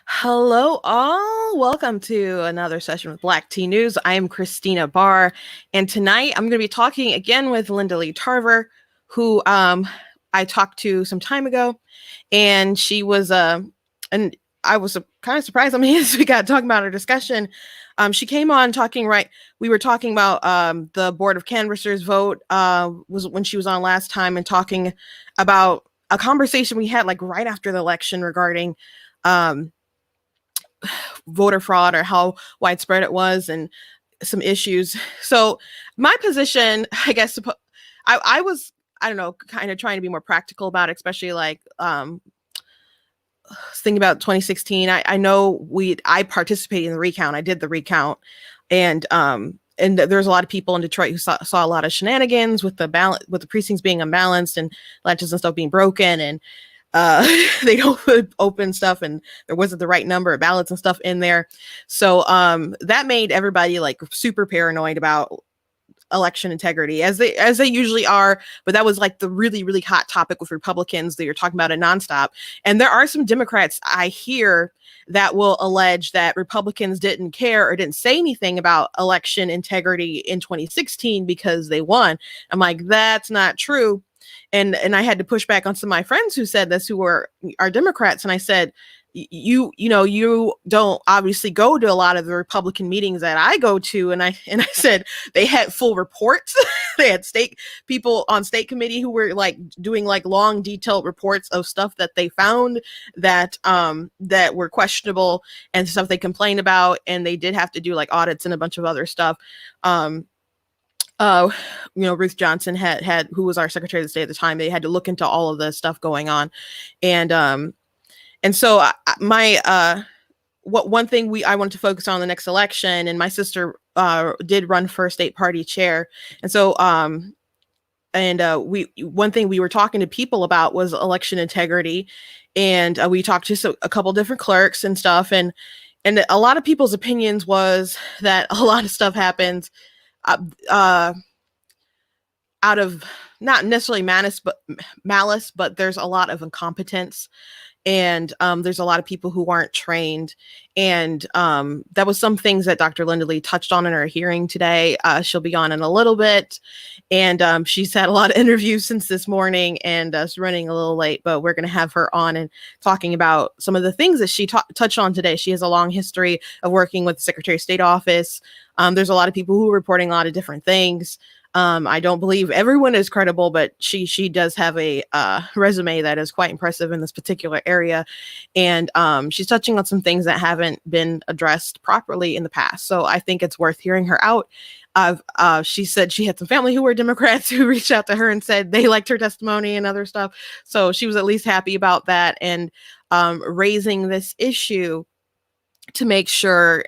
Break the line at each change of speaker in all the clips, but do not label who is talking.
Hello, all. Welcome to another session with Black Tea News. I am Christina Barr, and tonight I'm going to be talking again with Linda Lee Tarver, who I talked to some time ago, and she was and I was kind of surprised. I mean, as we got talking about our discussion, she came on talking. Right, we were talking about the Board of Canvassers vote. Was when she was on last time and talking about a conversation we had like right after the election regarding. Voter fraud or how widespread it was and some issues. So my position, I guess, I was, I don't know, kind of trying to be more practical about it, especially like thinking about 2016. I know I participated in the recount. I did the recount, and there's a lot of people in Detroit who saw a lot of shenanigans with the precincts being unbalanced and ledges and stuff being broken, and they don't open stuff, and there wasn't the right number of ballots and stuff in there. So that made everybody like super paranoid about election integrity, as they usually are. But that was like the really hot topic with Republicans that you're talking about it nonstop. And there are some Democrats I hear that will allege that Republicans didn't care or didn't say anything about election integrity in 2016 because they won. I'm like, that's not true. And I had to push back on some of my friends who said this, who are Democrats, and I said, you don't obviously go to a lot of the Republican meetings that I go to, and I said they had full reports. They had state people on state committee who were like doing like long detailed reports of stuff that they found that that were questionable and stuff they complained about, and they did have to do like audits and a bunch of other stuff. Ruth Johnson had who was our Secretary of State at the time. They had to look into all of this stuff going on, and so one thing I wanted to focus on the next election, and my sister did run for state party chair, and so one thing we were talking to people about was election integrity, and we talked to a couple different clerks and stuff, and a lot of people's opinions was that a lot of stuff happens out of not necessarily malice, but there's a lot of incompetence, and there's a lot of people who aren't trained, and that was some things that Dr. Linda Lee touched on in her hearing today. She'll be on in a little bit, and she's had a lot of interviews since this morning, and it's running a little late, but we're going to have her on and talking about some of the things that she touched on today. She has a long history of working with the Secretary of State office. There's a lot of people who are reporting a lot of different things. I don't believe everyone is credible, but she does have a resume that is quite impressive in this particular area. And she's touching on some things that haven't been addressed properly in the past. So I think it's worth hearing her out. She said she had some family who were Democrats who reached out to her and said they liked her testimony and other stuff. So she was at least happy about that, and raising this issue to make sure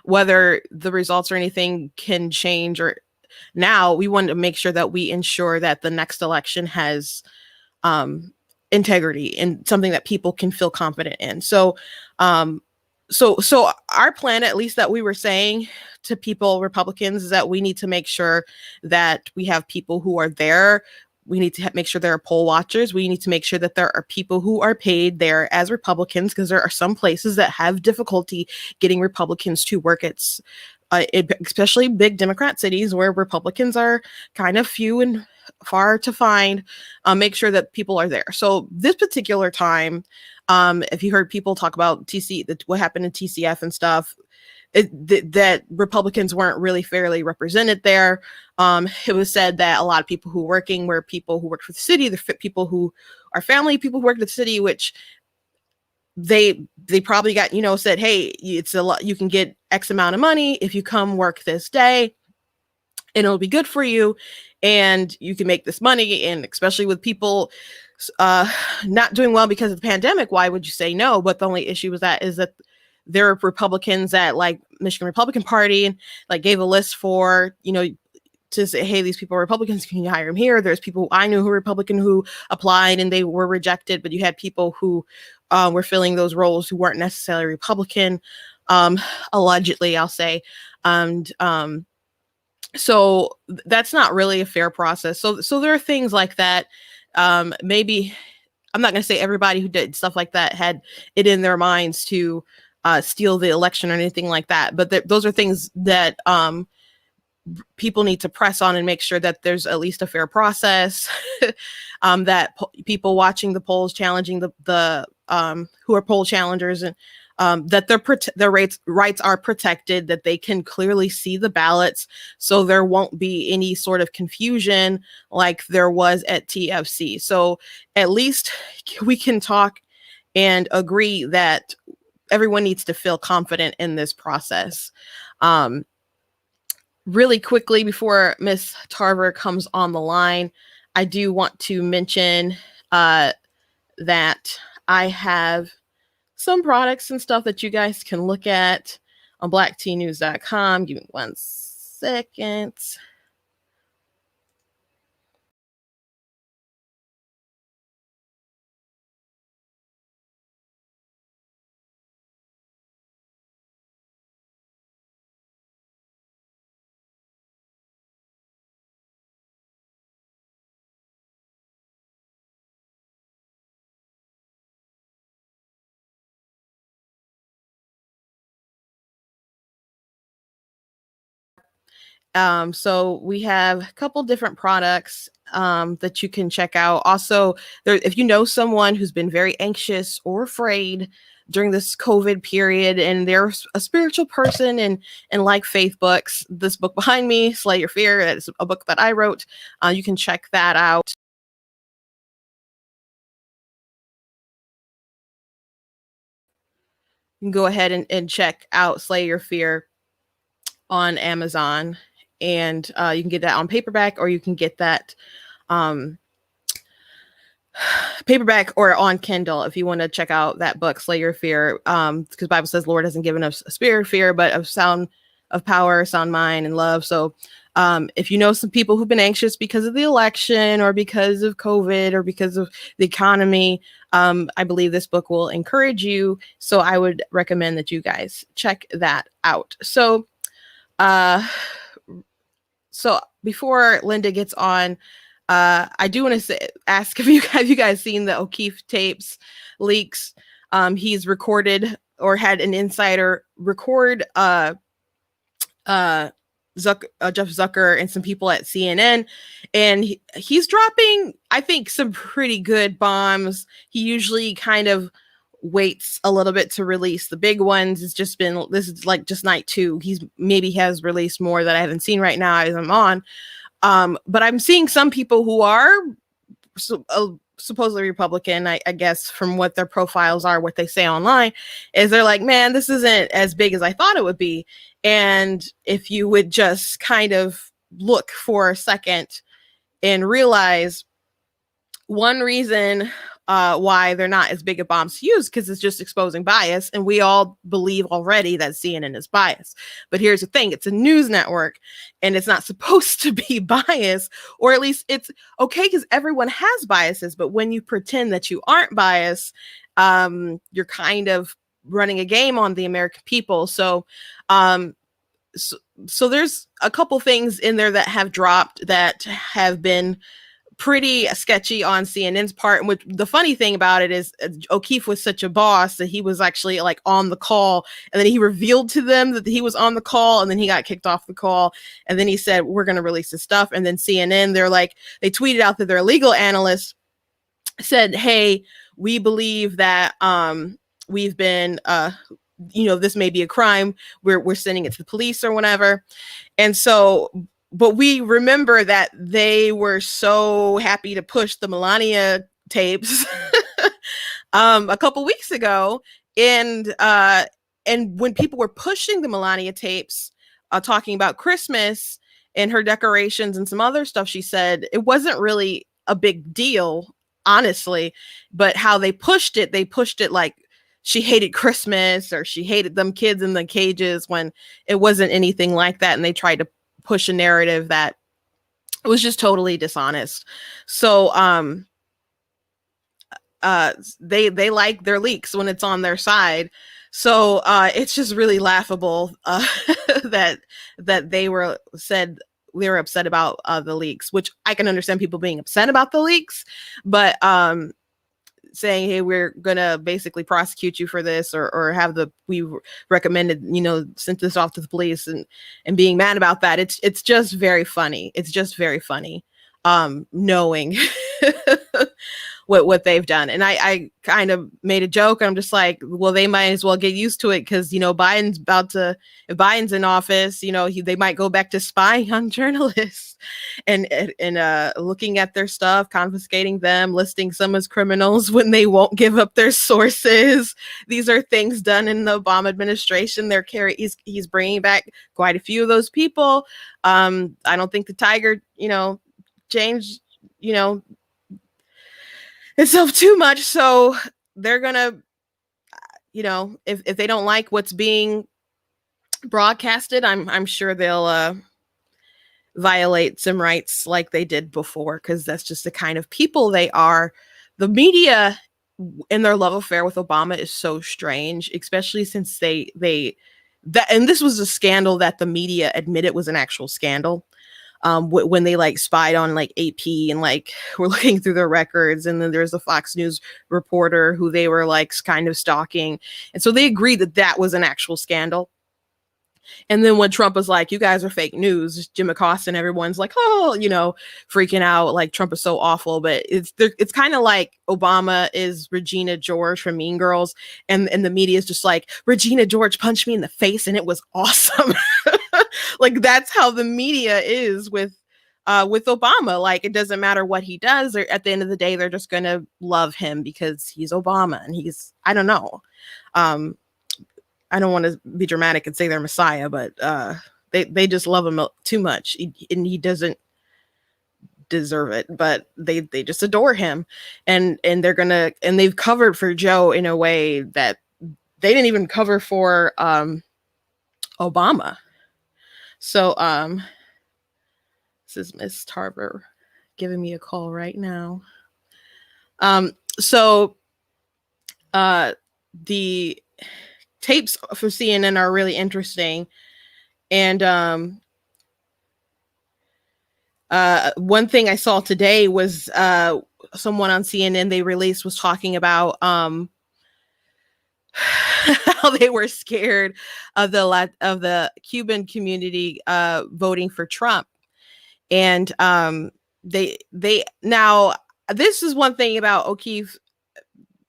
whether the results or anything can change, or now we want to make sure that we ensure that the next election has integrity and something that people can feel confident in. So our plan, at least that we were saying to people, Republicans, is that we need to make sure that we have people who are there. We need to make sure there are poll watchers. We need to make sure that there are people who are paid there as Republicans, because there are some places that have difficulty getting Republicans to work. It's especially big Democrat cities where Republicans are kind of few and far to find. Make sure that people are there. So this particular time, if you heard people talk about what happened in TCF and stuff, that Republicans weren't really fairly represented there. It was said that a lot of people who were working were people who worked for the city, the people who are family people who worked at the city, which they probably got, said, hey, it's a lot, you can get X amount of money if you come work this day, and it'll be good for you, and you can make this money. And especially with people not doing well because of the pandemic, why would you say no? But the only issue is that there are Republicans that, like Michigan Republican Party, and like gave a list for, to say, hey, these people are Republicans, can you hire them here? There's people I knew who were Republican who applied and they were rejected, but you had people who were filling those roles who weren't necessarily Republican, allegedly, I'll say. And so that's not really a fair process. So there are things like that. Maybe I'm not going to say everybody who did stuff like that had it in their minds to steal the election or anything like that. But those are things that people need to press on and make sure that there's at least a fair process, that people watching the polls, challenging the who are poll challengers, and that their rights are protected, that they can clearly see the ballots, so there won't be any sort of confusion like there was at TFC. So at least we can talk and agree that everyone needs to feel confident in this process. Really quickly, before Miss Tarver comes on the line, I do want to mention that I have some products and stuff that you guys can look at on blacktnews.com. Give me 1 second. So we have a couple different products that you can check out. Also, if you know someone who's been very anxious or afraid during this COVID period, and they're a spiritual person and like faith books, this book behind me, Slay Your Fear, that's a book that I wrote. You can check that out. You can go ahead and check out Slay Your Fear on Amazon, and you can get that on paperback, or you can get that paperback or on Kindle if you want to check out that book, Slay Your Fear, because Bible says Lord hasn't given us a spirit of fear, but of power, sound mind, and love. So if you know some people who've been anxious because of the election or because of COVID or because of the economy, I believe this book will encourage you. So I would recommend that you guys check that out. So before Linda gets on, I do want to ask if you guys seen the O'Keefe tapes leaks. He's recorded, or had an insider record Jeff Zucker and some people at CNN, and he's dropping, I think, some pretty good bombs. He usually kind of waits a little bit to release the big ones. This is like just night 2. He's maybe has released more that I haven't seen right now as I'm on. But I'm seeing some people who are supposedly Republican, I guess, from what their profiles are, what they say online, is they're like, man, this isn't as big as I thought it would be. And if you would just kind of look for a second and realize one reason why they're not as big a bombs to use, because it's just exposing bias, and we all believe already that CNN is biased. But here's the thing, it's a news network, and it's not supposed to be biased, or at least it's okay because everyone has biases, but when you pretend that you aren't biased, you're kind of running a game on the American people. So there's a couple things in there that have dropped that have been pretty sketchy on CNN's part. And the funny thing about it is O'Keefe was such a boss that he was actually like on the call, and then he revealed to them that he was on the call, and then he got kicked off the call, and then he said, we're going to release this stuff. And then CNN, they tweeted out that their legal analyst said, hey, we believe that we've been this may be a crime, we're sending it to the police or whatever. And so, but we remember that they were so happy to push the Melania tapes a couple weeks ago. And when people were pushing the Melania tapes, talking about Christmas and her decorations and some other stuff, she said it wasn't really a big deal, honestly, but how they pushed it like she hated Christmas or she hated them kids in the cages, when it wasn't anything like that. And they tried to push a narrative that was just totally dishonest. So they like their leaks when it's on their side. So it's just really laughable that they were upset about the leaks, which I can understand people being upset about the leaks, but saying, hey, we're gonna basically prosecute you for this, or have we recommended, sent this off to the police, and being mad about that. It's just very funny. It's just very funny, knowing what they've done. And I kind of made a joke. I'm just like, well, they might as well get used to it, because Biden's if Biden's in office, they might go back to spying on journalists and looking at their stuff, confiscating them, listing some as criminals when they won't give up their sources. These are things done in the Obama administration. He's bringing back quite a few of those people. I don't think the Tiger, changed, itself too much. So they're gonna, if they don't like what's being broadcasted, I'm sure they'll violate some rights like they did before, because that's just the kind of people they are. The media and their love affair with Obama is so strange, especially since and this was a scandal that the media admitted was an actual scandal. When they spied on AP and were looking through their records, and then there's a Fox News reporter who they were kind of stalking, and so they agreed that was an actual scandal. And then when Trump was like, you guys are fake news, Jim Acosta and everyone's like, oh, freaking out, like Trump is so awful. But it's kind of like Obama is Regina George from Mean Girls, and the media is just like, Regina George punched me in the face and it was awesome. That's how the media is with Obama. It doesn't matter what he does, or at the end of the day, they're just gonna love him because he's Obama, and I don't know. I don't want to be dramatic and say they're Messiah, but they just love him too much, and he doesn't deserve it, but they just adore him, and they've covered for Joe in a way that they didn't even cover for Obama. So this is Miss Tarver giving me a call right now. So the tapes for CNN are really interesting. And one thing I saw today was someone on CNN they released was talking about how they were scared of the Cuban community voting for Trump. And they now, this is one thing about O'Keefe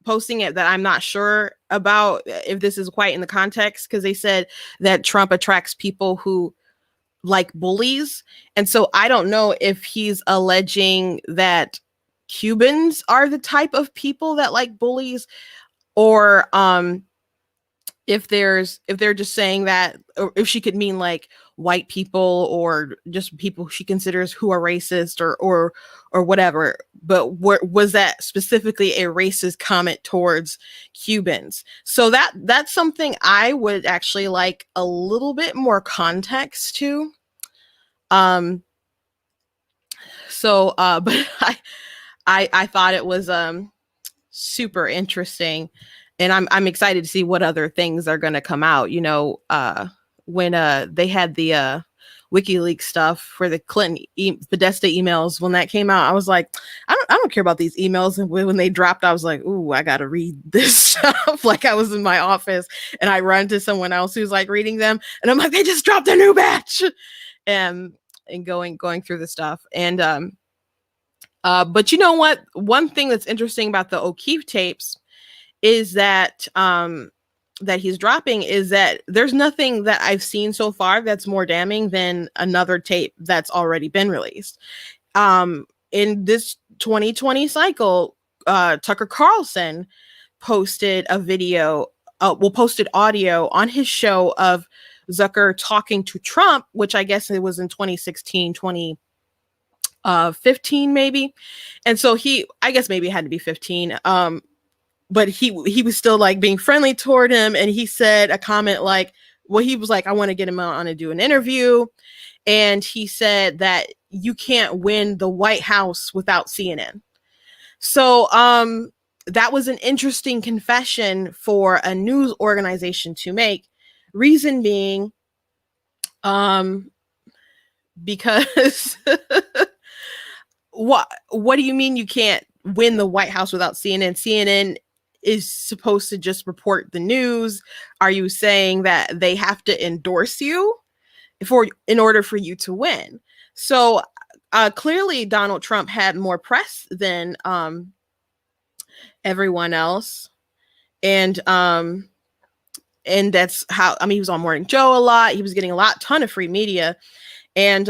posting it that I'm not sure about, if this is quite in the context, because they said that Trump attracts people who like bullies. And so I don't know if he's alleging that Cubans are the type of people that like bullies, or if they're just saying that, or if she could mean white people, or just people she considers who are racist, or whatever. But was that specifically a racist comment towards Cubans? So that's something I would actually like a little bit more context to. So but I thought it was super interesting, and I'm excited to see what other things are going to come out. When they had the WikiLeaks stuff for the Clinton Podesta emails, when that came out, I was like, I don't care about these emails. And when they dropped, I was like, ooh, I gotta read this stuff. I was in my office and I run to someone else who's reading them, and I'm like, they just dropped a new batch, and going through the stuff. And but you know what? One thing that's interesting about the O'Keefe tapes is that that he's dropping is that there's nothing that I've seen so far that's more damning than another tape that's already been released. In this 2020 cycle, Tucker Carlson posted a video, posted audio on his show of Zucker talking to Trump, which I guess it was in 2016, 2015 maybe. And so I guess maybe it had to be 15. But he was still being friendly toward him, and he said a comment he was like, I want to get him on and do an interview, and he said that you can't win the White House without CNN. So that was an interesting confession for a news organization to make. Reason being, because what do you mean you can't win the White House without CNN? CNN is supposed to just report the news. Are you saying that they have to endorse you in order for you to win? So clearly Donald Trump had more press than everyone else. And that's how, I mean, he was on Morning Joe a lot. He was getting ton of free media. And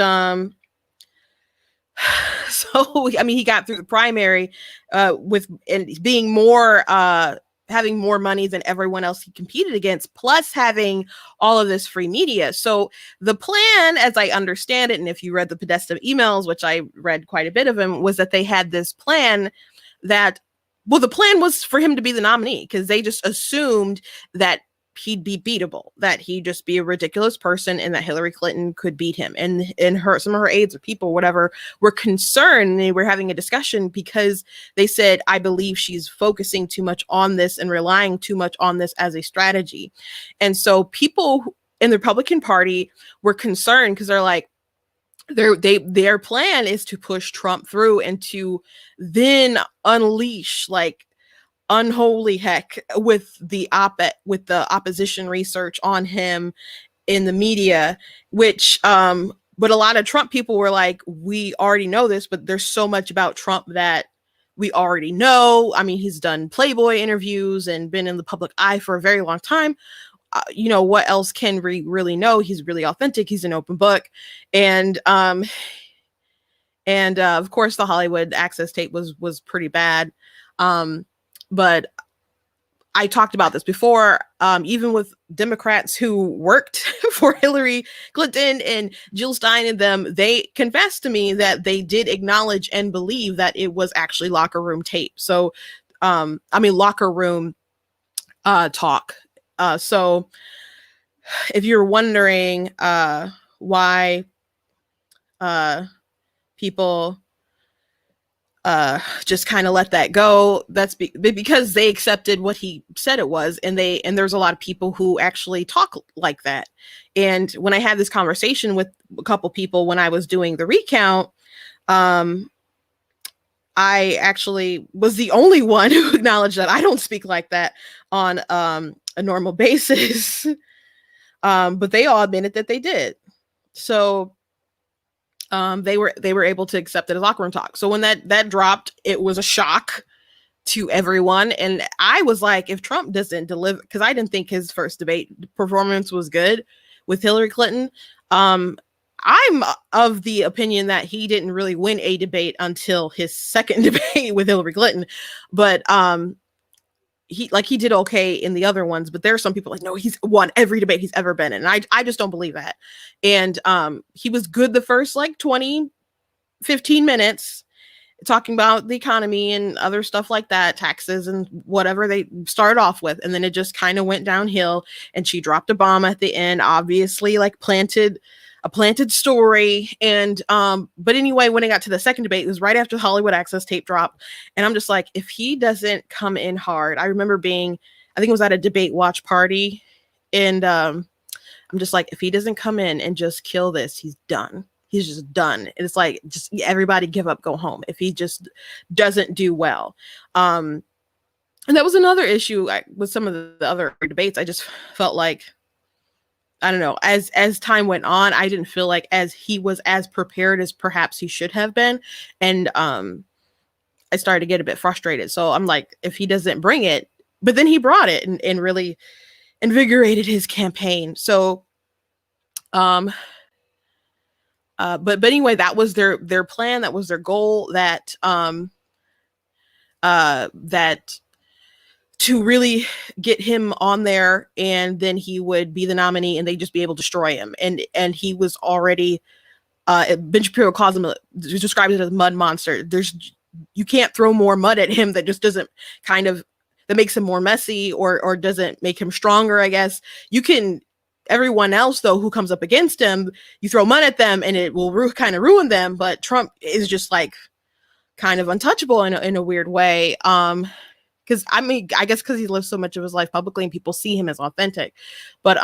so, I mean, he got through the primary with being more, having more money than everyone else he competed against, plus having all of this free media. So the plan, as I understand it, and if you read the Podesta emails, which I read quite a bit of them, was that they had this plan that, well, the plan was for him to be the nominee because they just assumed that he'd be beatable, that he'd just be a ridiculous person and that Hillary Clinton could beat him. And some of her aides or people, whatever, were concerned. And they were having a discussion because they said, I believe she's focusing too much on this and relying too much on this as a strategy. And so people in the Republican Party were concerned because they're like, their plan is to push Trump through and to then unleash like unholy heck with the opposition research on him in the media, which but a lot of Trump people were like, we already know this, but there's so much about Trump that we already know. I mean, he's done Playboy interviews and been in the public eye for a very long time. You know, what else can we really know? He's really authentic. He's an open book. And of course the Hollywood Access tape was pretty bad. But I talked about this before, even with Democrats who worked for Hillary Clinton and Jill Stein and them, they confessed to me that they did acknowledge and believe that it was actually locker room tape. So, I mean, locker room talk. So if you're wondering why people just kind of let that go, that's because they accepted what he said it was, and there's a lot of people who actually talk like that. And when I had this conversation with a couple people when I was doing the recount, I actually was the only one who acknowledged that I don't speak like that on a normal basis. But they all admitted that they did. So they were able to accept it as locker room talk. So when that dropped, it was a shock to everyone. And I was like, if Trump doesn't deliver, because I didn't think his first debate performance was good with Hillary Clinton. I'm of the opinion that he didn't really win a debate until his second debate with Hillary Clinton. But he did okay in the other ones, but there are some people like, no, he's won every debate he's ever been in. And I just don't believe that. And he was good the first like 15 minutes talking about the economy and other stuff like that, taxes and whatever they started off with. And then it just kind of went downhill, and she dropped a bomb at the end, obviously like planted story. And but anyway, when it got to the second debate, it was right after the Hollywood Access tape drop, and I'm just like, if he doesn't come in hard, I remember I think it was at a debate watch party, and I'm just like, if he doesn't come in and just kill this, he's done. He's just done. It's like, just everybody give up, go home if he just doesn't do well. And that was another issue with some of the other debates. I just felt like, I don't know, as time went on, I didn't feel like he was as prepared as perhaps he should have been. And I started to get a bit frustrated. So I'm like, if he doesn't bring it, but then he brought it and really invigorated his campaign. So, but anyway, that was their plan. That was their goal, that to really get him on there, and then he would be the nominee and they'd just be able to destroy him. And he was already, Ben Shapiro calls him, describes it as a mud monster. You can't throw more mud at him that just doesn't that makes him more messy or doesn't make him stronger, I guess. You can, everyone else though, who comes up against him, you throw mud at them and it will kind of ruin them. But Trump is just like kind of untouchable in a weird way. Because I mean, I guess because he lives so much of his life publicly and people see him as authentic. But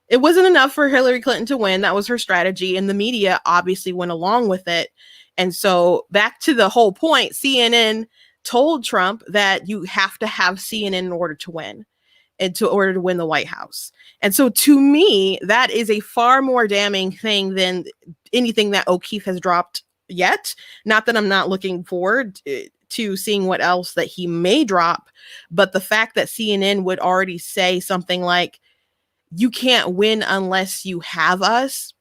it wasn't enough for Hillary Clinton to win. That was her strategy, and the media obviously went along with it. And so back to the whole point, CNN told Trump that you have to have CNN in order to win, and to order to win the White House. And so to me, that is a far more damning thing than anything that O'Keefe has dropped yet. Not that I'm not looking forward to seeing what else that he may drop, but the fact that CNN would already say something like, you can't win unless you have us.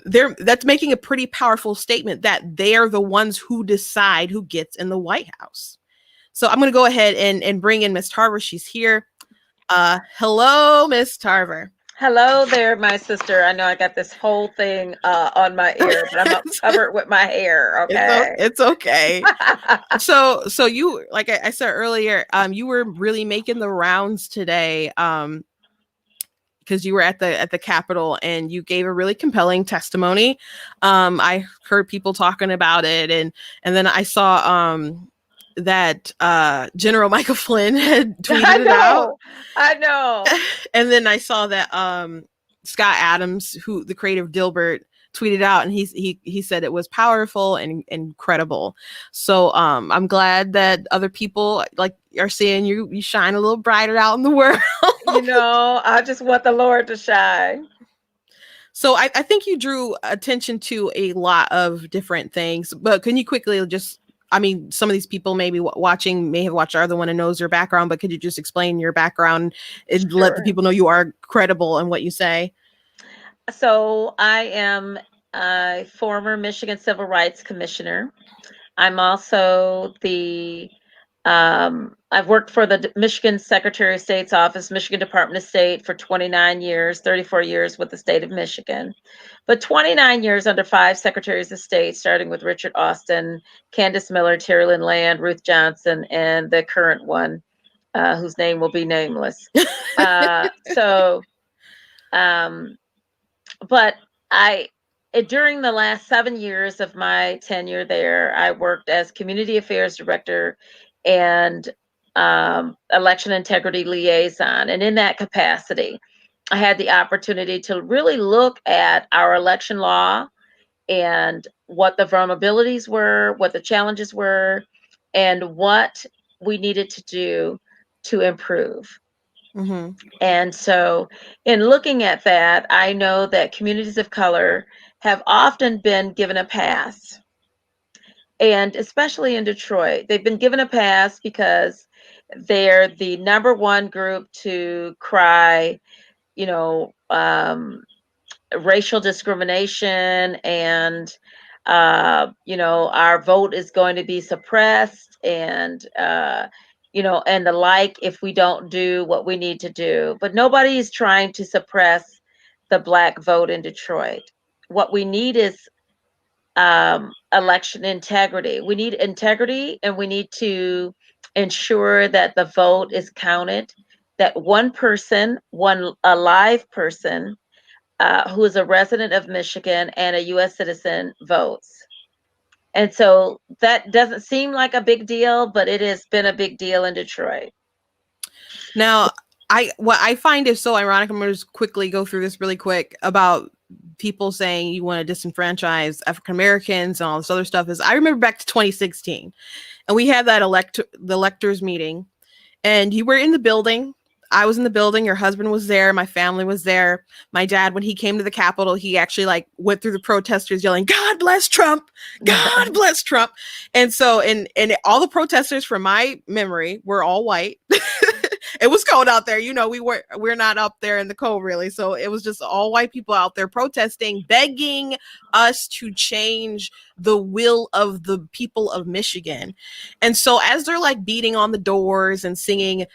That's making a pretty powerful statement that they're the ones who decide who gets in the White House. So I'm going to go ahead and bring in Miss Tarver. She's here. Hello, Miss Tarver.
Hello there, my sister. I know I got this whole thing on my ear, but I'm covered with my hair. Okay,
it's okay. So you, like I said earlier, you were really making the rounds today, because you were at the Capitol and you gave a really compelling testimony. I heard people talking about it, and then I saw that General Michael Flynn had tweeted it out.
I know.
And then I saw that Scott Adams, who the creator of Dilbert, tweeted out, and he said it was powerful and incredible. So I'm glad that other people like are seeing you shine a little brighter out in the world.
I just want the Lord to shine.
So I think you drew attention to a lot of different things, but can you quickly just, I mean, some of these people maybe watching may have watched our other one and knows your background, but could you just explain your background and let the people know you are credible in what you say?
So I am a former Michigan Civil Rights Commissioner. I'm also I've worked for the Michigan Secretary of State's office, Michigan Department of State for 29 years, 34 years with the state of Michigan, but 29 years under 5 Secretaries of State, starting with Richard Austin, Candace Miller, Terry Lynn Land, Ruth Johnson, and the current one, whose name will be nameless. But during the last 7 years of my tenure there, I worked as Community Affairs Director and Election Integrity Liaison. And in that capacity, I had the opportunity to really look at our election law and what the vulnerabilities were, what the challenges were, and what we needed to do to improve.
Mm-hmm.
And so in looking at that, I know that communities of color have often been given a pass. And especially in Detroit, they've been given a pass because they're the number one group to cry, racial discrimination and, our vote is going to be suppressed and, and the like if we don't do what we need to do. But nobody is trying to suppress the Black vote in Detroit. What we need is election integrity. We need integrity, and we need to ensure that the vote is counted, that one person, a live person who is a resident of Michigan and a U.S. citizen votes. And so that doesn't seem like a big deal, but it has been a big deal in Detroit.
Now, what I find is so ironic, I'm going to just quickly go through this really quick about people saying you want to disenfranchise African Americans and all this other stuff, is I remember back to 2016, and we had that the electors meeting, and you were in the building. I was in the building. Your husband was there. My family was there. My dad, when he came to the Capitol, he actually went through the protesters yelling, "God bless Trump! God bless Trump!" And so, and all the protesters, from my memory, were all white. It was cold out there. We're not up there in the cold really. So it was just all white people out there protesting, begging us to change the will of the people of Michigan. And so as they're beating on the doors and singing,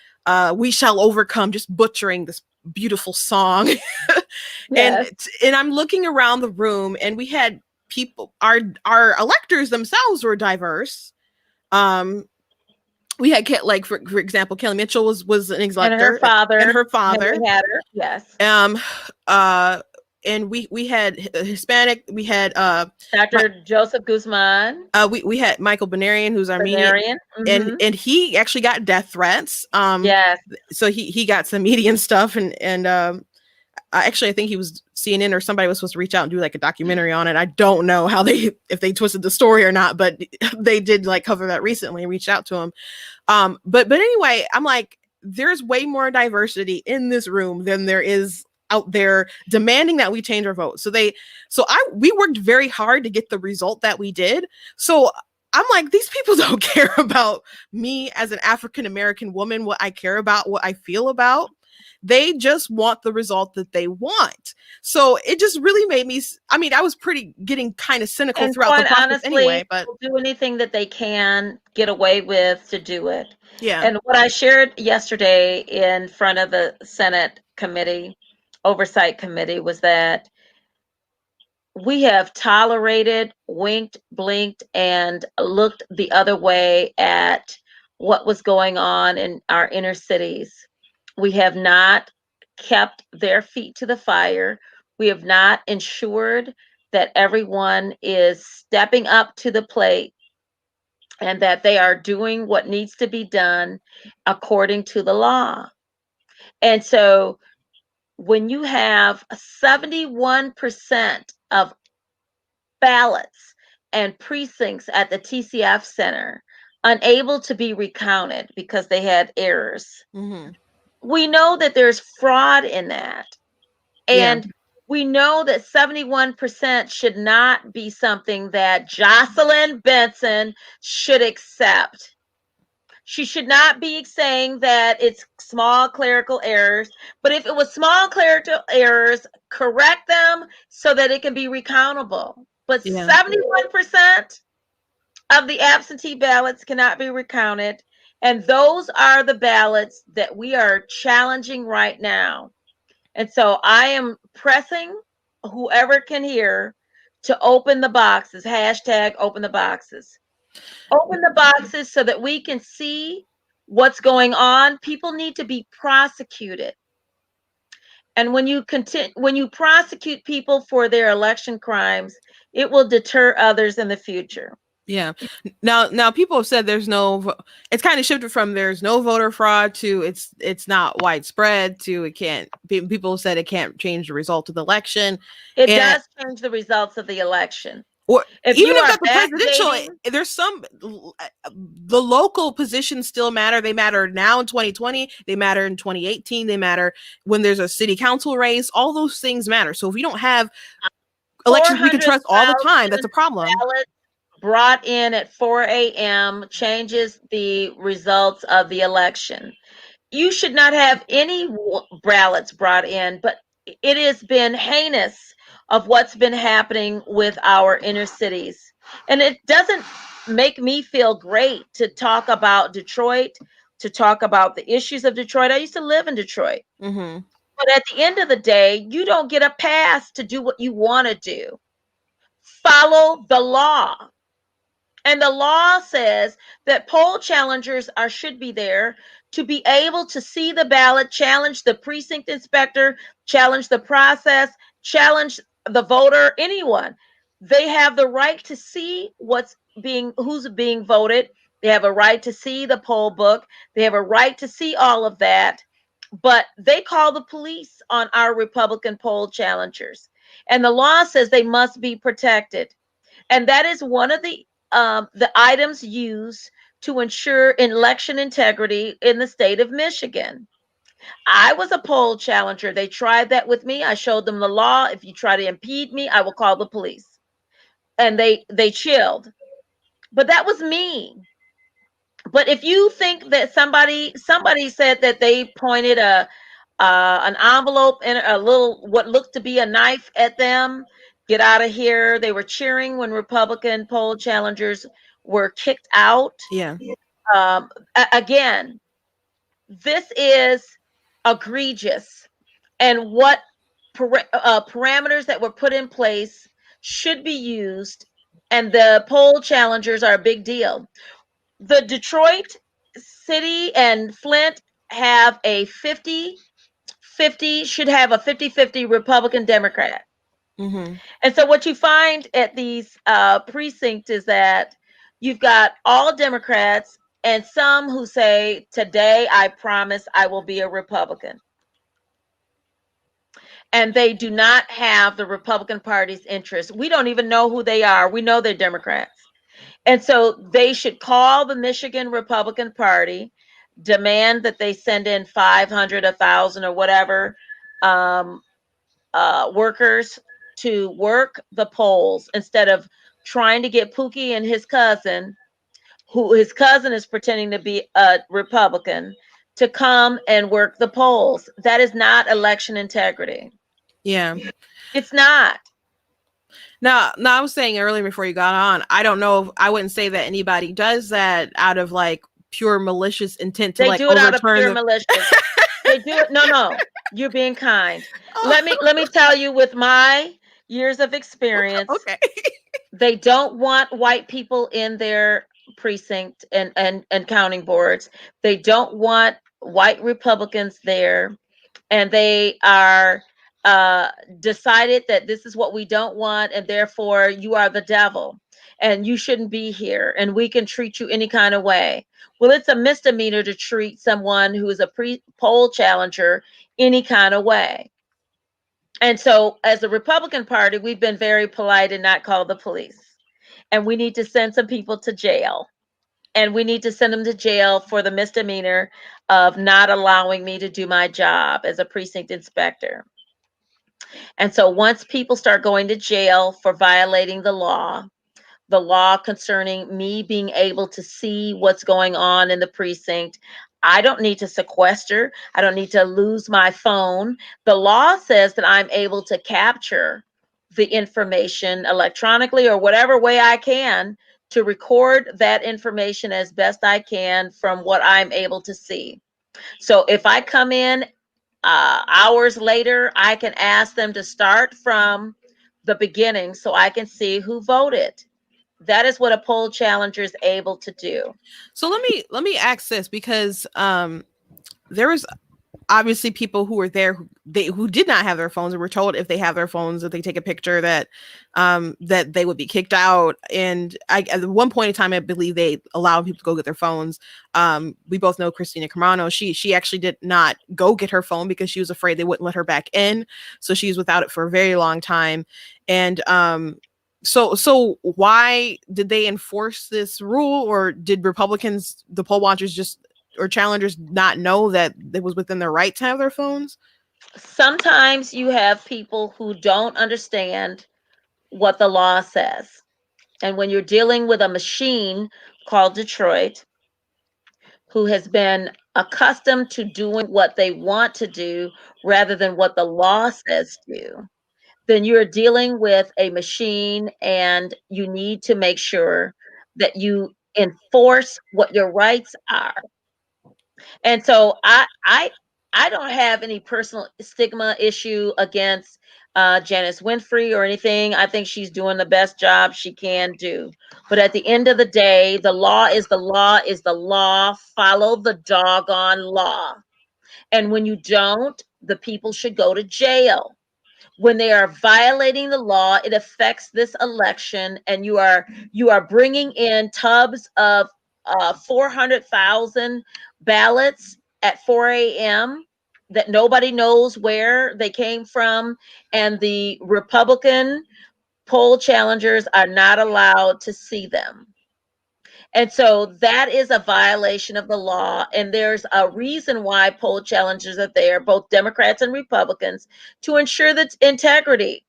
"We shall overcome," just butchering this beautiful song. Yes. And I'm looking around the room, and we had people, our electors themselves were diverse. We had for example, Kelly Mitchell was an elector,
and her father,
had
her, yes.
And we had Hispanic. We had
Dr. Joseph Guzman.
We had Michael Benarian, who's Armenian,
mm-hmm.
and he actually got death threats.
Yes.
So he got some median stuff, and actually, I think he was CNN or somebody was supposed to reach out and do like a documentary on it. I don't know how if they twisted the story or not, but they did like cover that recently and reached out to him. But anyway, I'm like, there's way more diversity in this room than there is out there demanding that we change our vote. We worked very hard to get the result that we did. So I'm like, these people don't care about me as an African American woman, what I care about, what I feel about. They just want the result that they want. So it just really made me, I mean, I was getting kind of cynical
And
throughout the
quite
process
honestly,
anyway, but
they'll do anything that they can get away with to do it.
yeah.
And what I shared yesterday in front of the Senate committee, Oversight Committee, was that we have tolerated, winked, blinked, and looked the other way at what was going on in our inner cities. We have not kept their feet to the fire. We have not ensured that everyone is stepping up to the plate and that they are doing what needs to be done according to the law. And so when you have 71% of ballots and precincts at the TCF Center unable to be recounted because they had errors,
Mm-hmm.
we know that there's fraud in that.
Yeah.
And we know that 71% should not be something that Jocelyn Benson should accept. She should not be saying that it's small clerical errors, but if it was small clerical errors, correct them so that it can be recountable. But
Yeah.
71% of the absentee ballots cannot be recounted, and those are the ballots that we are challenging right now. And so I am pressing whoever can hear to open the boxes, hashtag open the boxes. Open the boxes so that we can see what's going on. People need to be prosecuted. And when you prosecute people for their election crimes, it will deter others in the future.
Yeah. Now people have said it's kind of shifted from there's no voter fraud to it's not widespread to it can't people have said it can't change the result of the election.
It
And
does change the results of the election.
or
If
even
you
if
are
that's the presidential,
backdating,
there's the local positions still matter. They matter now in 2020, they matter in 2018, they matter when there's a city council race. All those things matter. So if we don't have elections we can trust all the time, that's a
400,000
problem.
ballots brought in at 4 a.m. changes the results of the election. You should not have any ballots brought in, but it has been heinous of what's been happening with our inner cities. And it doesn't make me feel great to talk about Detroit, to talk about the issues of Detroit. I used to live in Detroit.
Mm-hmm.
But at the end of the day, you don't get a pass to do what you want to do. Follow the law. And the law says that poll challengers should be there to be able to see the ballot, challenge the precinct inspector, challenge the process, challenge the voter, anyone. They have the right to see who's being voted. They have a right to see the poll book. They have a right to see all of that. But they call the police on our Republican poll challengers. And the law says they must be protected. And that is one of the items used to ensure election integrity in the state of Michigan. I was a poll challenger. They tried that with me. I showed them the law. If you try to impede me, I will call the police. And they chilled. But that was me. But if you think that somebody said that they pointed an envelope and a little what looked to be a knife at them, get out of here. They were cheering when Republican poll challengers were kicked out.
Yeah.
Again, this is egregious, and what parameters that were put in place should be used. And the poll challengers are a big deal. The Detroit City and Flint have a 50-50, should have a 50-50 Republican Democrat.
Mm-hmm.
And so what you find at these precincts is that you've got all Democrats and some who say, today I promise I will be a Republican. and they do not have the Republican Party's interest. We don't even know who they are. We know they're Democrats. And so they should call the Michigan Republican Party, demand that they send in 500, 1,000, or whatever um, workers to work the polls instead of trying to get Pookie and his cousin, who his cousin is pretending to be a Republican, to come and work the polls. That is not election integrity.
Yeah.
It's not.
Now, I was saying earlier before you got on, I don't know if I wouldn't say that anybody does that out of like pure malicious intent to
They
like
do it out of
overturn
pure
the.
malicious. They do it. No, no. You're being kind.
Oh,
Let me tell you, with my years of experience,
okay.
they don't want white people in their precinct and counting boards. They don't want white Republicans there, and they are uh, decided that this is what we don't want, and therefore you are the devil, and you shouldn't be here, and we can treat you any kind of way. Well, it's a misdemeanor to treat someone who is a poll challenger any kind of way. And so, as a Republican Party, we've been very polite and not called the police. And we need to send some people to jail. And we need to send them to jail for the misdemeanor of not allowing me to do my job as a precinct inspector. And so, once people start going to jail for violating the law concerning me being able to see what's going on in the precinct, I don't need to sequester. I don't need to lose my phone. The law says that I'm able to capture the information electronically or whatever way I can to record that information as best I can from what I'm able to see. So if I come in hours later, I can ask them to start from the beginning so I can see who voted. That is what a poll challenger is able to do.
So let me ask this because there was obviously people who were there who did not have their phones and were told if they have their phones if they take a picture that they would be kicked out. And at one point in time I believe they allowed people to go get their phones. We both know Christina Carmano. She actually did not go get her phone because she was afraid they wouldn't let her back in, so she was without it for a very long time. And so why did they enforce this rule, or did Republicans, the poll watchers, just or challengers not know that it was within their right to have their phones?
Sometimes you have people who don't understand what the law says. And when you're dealing with a machine called Detroit, who has been accustomed to doing what they want to do rather than what the law says do, then you're dealing with a machine, and you need to make sure that you enforce what your rights are. And so I don't have any personal stigma issue against Janice Winfrey or anything. I think she's doing the best job she can do. But at the end of the day, the law is the law is the law. Follow the doggone law. And when you don't, the people should go to jail. When they are violating the law, it affects this election, and you are bringing in tubs of 400,000 ballots at 4 a.m. that nobody knows where they came from, and the Republican poll challengers are not allowed to see them. And so that is a violation of the law. And there's a reason why poll challengers are there, both Democrats and Republicans, to ensure that integrity.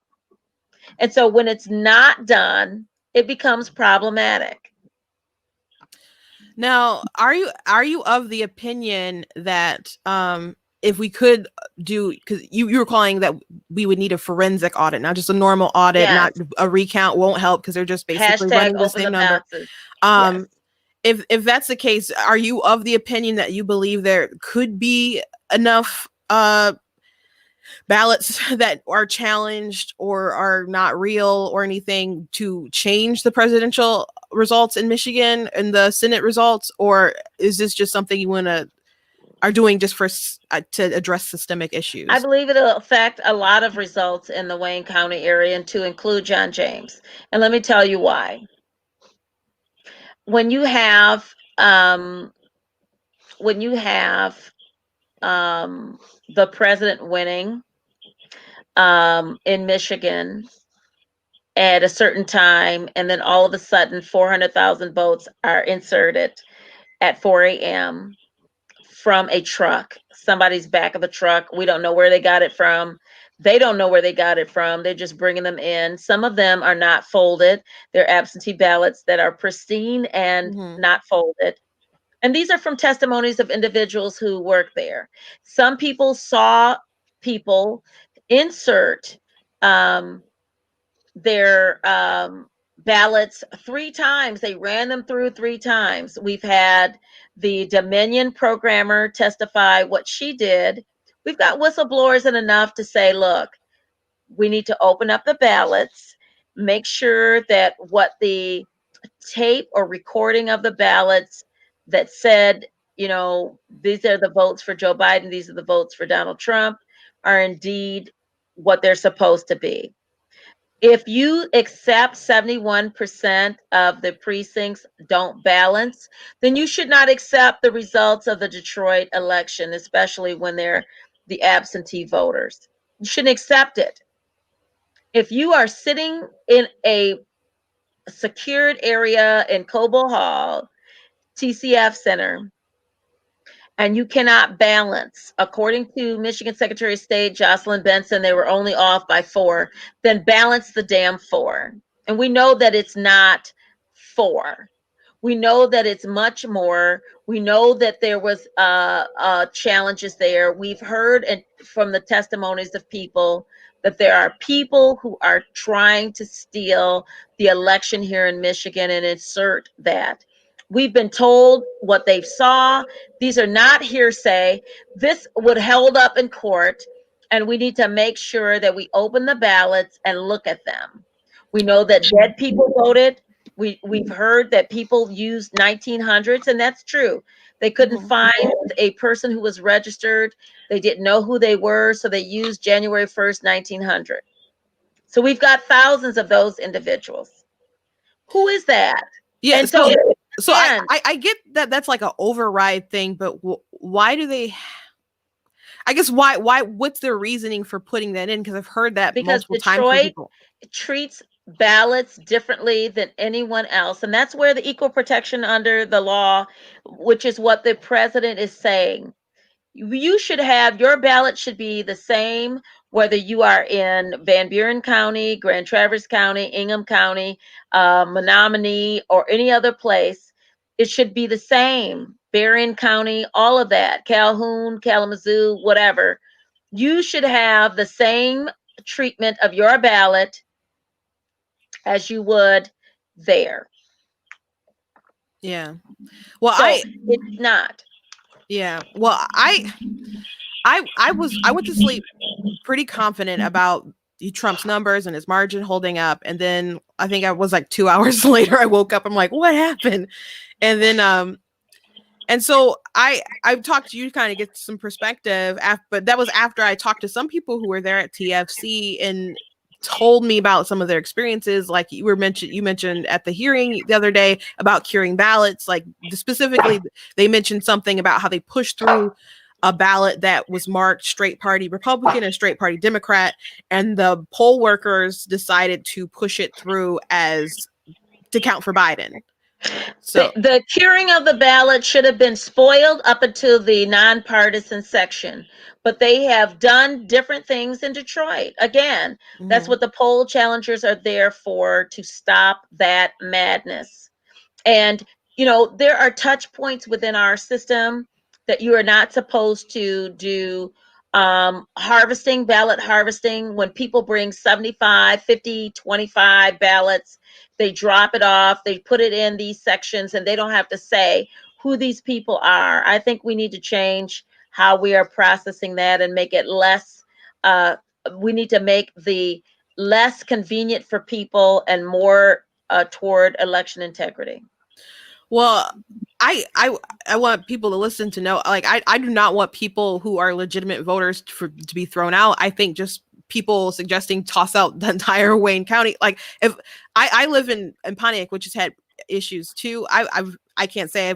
And so when it's not done, it becomes problematic.
Now, are you of the opinion that if we could do, because you were calling that we would need a forensic audit, not just a normal audit, not
Yes.
a recount won't help because they're just basically
Hashtag
running the
open
same
the
number.
boxes. Yes.
Um, if that's the case, are you of the opinion that you believe there could be enough ballots that are challenged or are not real or anything to change the presidential results in Michigan and the Senate results, or is this just something you want to are doing just for to address systemic
I
issues?
believe it'll affect a lot of results in the Wayne County area, and to include John James. And let me tell you why. When you have um, when you have the president winning, in Michigan at a certain time, and then all of a sudden 400,000 votes are inserted at 4 a.m. from a truck, somebody's back of a truck. We don't know where they got it from. They don't know where they got it from. They're just bringing them in. Some of them are not folded. They're absentee ballots that are pristine and not folded. And these are from testimonies of individuals who work there. Some people saw people insert their ballots 3 times. They ran them through 3 times. We've had the Dominion programmer testify what she did. We've got whistleblowers and enough to say, look, we need to open up the ballots, make sure that what the tape or recording of the ballots that said, these are the votes for Joe Biden, these are the votes for Donald Trump, are indeed what they're supposed to be. If you accept 71% of the precincts don't balance, then you should not accept the results of the Detroit election, especially when they're the absentee voters. You shouldn't accept it. If you are sitting in a secured area in Cobo Hall, TCF Center, and you cannot balance, according to Michigan Secretary of State Jocelyn Benson, they were only off by 4, then balance the damn 4. And we know that it's not 4. We know that it's much more. We know that there was challenges there. We've heard from the testimonies of people that there are people who are trying to steal the election here in Michigan and insert that. We've been told what they saw. These are not hearsay. This would held up in court, and we need to make sure that we open the ballots and look at them. We know that dead people voted. We've heard that people used 1900s, and that's true. They couldn't find a person who was registered. They didn't know who they were, so they used January 1st, 1900. So we've got thousands of those individuals. Who is that?
Yeah,
and
so
again,
I get that that's like an override thing, but why do they? I guess why what's their reasoning for putting that in? Because I've heard that
because
multiple times from
Detroit
people.
treats ballots differently than anyone else, and that's where the equal protection under the law, which is what the president is saying. You should have your ballot should be the same whether you are in Van Buren County, Grand Traverse County, Ingham County, Menominee, or any other place. It should be the same. Berrien County, all of that, Calhoun, Kalamazoo, whatever. You should have the same treatment of your ballot as you would there.
Yeah. Well,
so it's not.
Yeah. Well, I went to sleep pretty confident about Trump's numbers and his margin holding up, and then I think I was like 2 hours later I woke up, I'm like, what happened? And then and so I've talked to you to kind of get some perspective, but that was after I talked to some people who were there at TFC and told me about some of their experiences. Like you mentioned at the hearing the other day about curing ballots. Like specifically, they mentioned something about how they pushed through a ballot that was marked straight party Republican and straight party Democrat, and the poll workers decided to push it through as to count for Biden. So
the curing of the ballot should have been spoiled up until the nonpartisan section, but they have done different things in Detroit. Again, that's what the poll challengers are there for, to stop that madness. And, there are touch points within our system that you are not supposed to do. Ballot harvesting, when people bring 75, 50, 25 ballots, they drop it off, they put it in these sections, and they don't have to say who these people are. I think we need to change how we are processing that and make it less, we need to make the less convenient for people and more toward election integrity.
Well, I want people to listen to know, like, I do not want people who are legitimate voters to be thrown out. I think just people suggesting toss out the entire Wayne County. Like, if I live in Pontiac, which has had issues too. I can't say